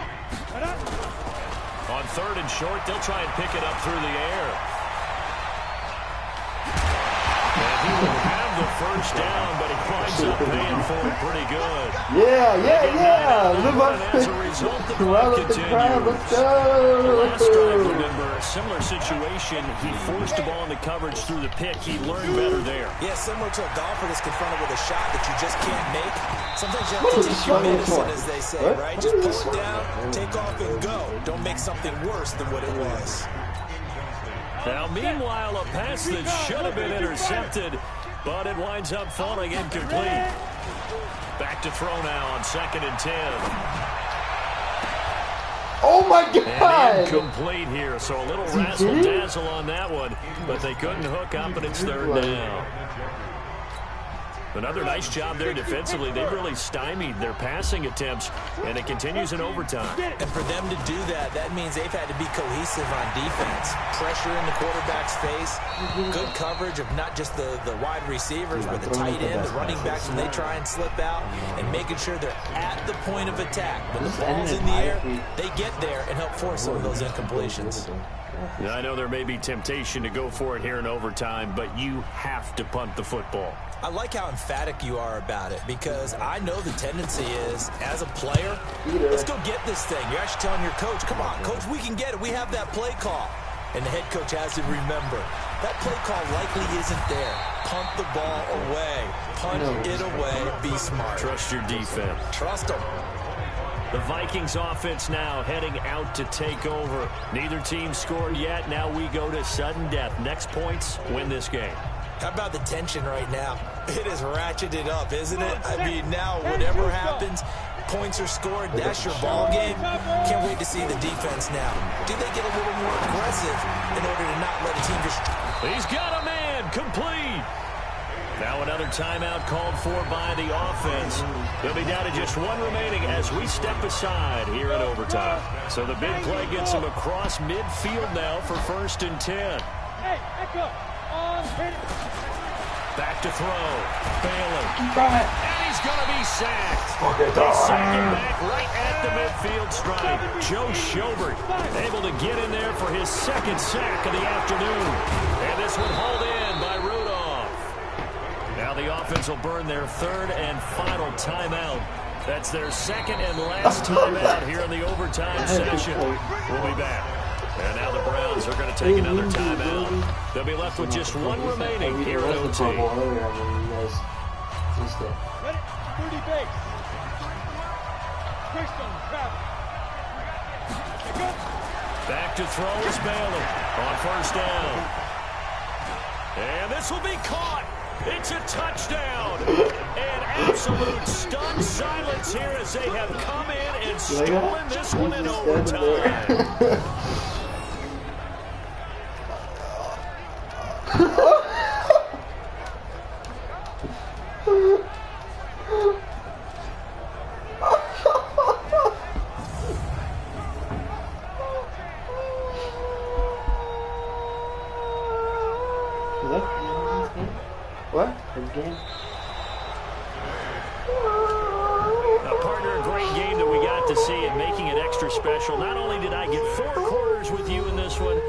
On 3rd and short, they'll try and pick it up through the air. And he will have the first down, but he winds up paying for it pretty good. Yeah. Live up. As a result, the Round clock up the crowd. Let's continues. The last drive, go. remember, a similar situation. He forced the ball into coverage through the pick. He learned better there. Yeah, similar to a golfer that's confronted with a shot that you just can't make. Sometimes you have to take your medicine, as they say, right? Just pull it down, take off, and go. Don't make something worse than what it was. Now, meanwhile, a pass that should have been intercepted, but it winds up falling incomplete. Back to throw now on 2nd and 10. Oh my God! And incomplete here, so a little razzle-dazzle on that one, but they couldn't hook up, and it's 3rd down. Another nice job there defensively. They've really stymied their passing attempts, and it continues in overtime. And for them to do that, that means they've had to be cohesive on defense. Pressure in the quarterback's face, good coverage of not just the wide receivers, but the tight end, the running backs when they try and slip out, and making sure they're at the point of attack. When the ball's in the air, they get there and help force some of those incompletions. Now, I know there may be temptation to go for it here in overtime, but you have to punt the football. I like how emphatic you are about it, because I know the tendency is, as a player, let's go get this thing. You're actually telling your coach, come on, coach, we can get it. We have that play call. And the head coach has to remember, that play call likely isn't there. Punt the ball away. Punt it away. Be smart. Trust your defense. Trust them. The Vikings offense now heading out to take over. Neither team scored yet. Now we go to sudden death. Next points, win this game. How about the tension right now? It is ratcheted up, isn't it? I mean, now whatever happens, points are scored. That's your ball game. Can't wait to see the defense now. Do they get a little more aggressive in order to not let a team just... He's got a man. Complete. Now another timeout called for by the offense. They'll be down to just one remaining as we step aside here in overtime. So the big play gets him across midfield now for 1st and 10. Hey, echo. Back to throw. Bailey. And he's going to be sacked. He's sacking back right at the midfield stripe. Joe Schobert able to get in there for his 2nd sack of the afternoon. And this one hauled in by Rudolph. Now the offense will burn their 3rd and final timeout. That's their 2nd and last timeout here in the overtime session. We'll be back. And now the Browns are going to take another timeout. They'll be left with just one remaining here in OT. Ready? 30 base. Quickstone, travel. Back to throw is Bailey on 1st down. And this will be caught. It's a touchdown. And absolute stunned silence here as they have come in and stolen this one in overtime. What? Game? Now, partner, a great game that we got to see and making it extra special. Not only did I get 4 quarters with you in this one,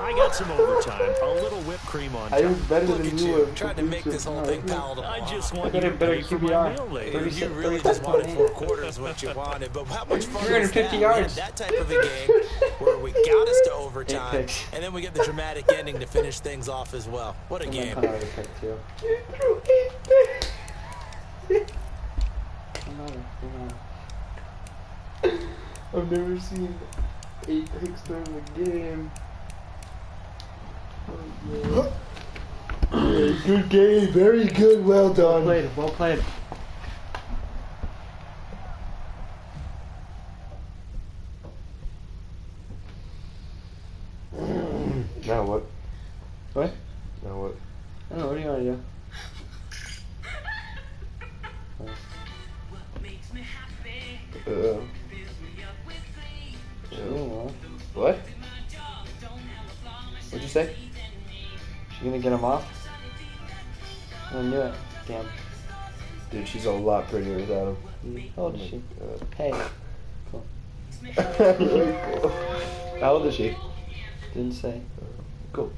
I got some overtime. A little whipped cream on top. I was better than you. Trying to make this whole thing palatable. I just want you to pay for my meal later. You really just wanted 4 quarters what you wanted. But how much fun was 350 that? yards. We had that type of a game where we got us to overtime, and then we get the dramatic ending to finish things off as well. What a game. I've never seen 8 picks during the game. Oh, yeah, good game, very good, well done. Well played. Now what? What? Now what? I don't know, what do you want to do? What? What'd you say? She gonna get him off? I'm gonna do it. Damn. Dude, she's a lot prettier without him. How old is she? Hey. Cool. Really cool. How old is she? Didn't say. Cool.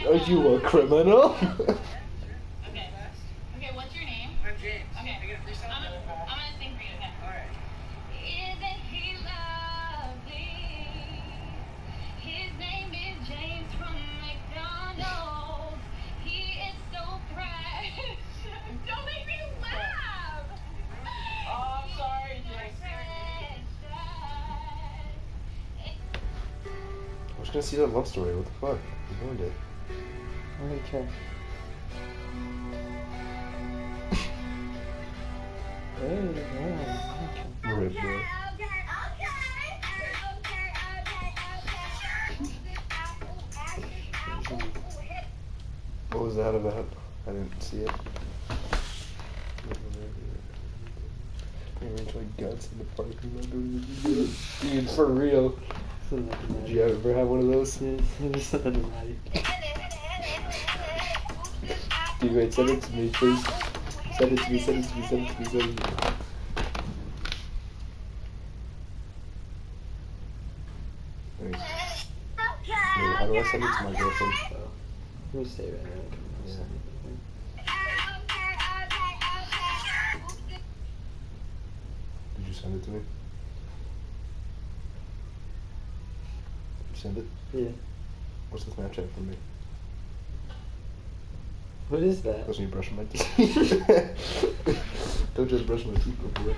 Are you a criminal? Okay. Okay, what's your name? I'm James. Okay. I get a freestyle? I'm gonna sing for you, okay? Alright. Isn't he lovely? His name is James from McDonald's. He is so fresh. Don't make me laugh. Oh, I'm sorry, James. I was gonna see that love story. What the fuck? You ruined it. I don't care. Rip, bro. What was that about? I didn't see it. Enjoy guts in the parking lot. Dude, for real. Did you ever have one of those? Dude, wait, send it to me, please. Send it to me, send it to me, send it to me, send it to me. Wait, how do I send it to my girlfriend? Let me stay right now. Yeah. Did you send it to me? Did you send it? Yeah. What's the Snapchat from me? What is that? That's me brushing my teeth. Don't just brush my teeth before.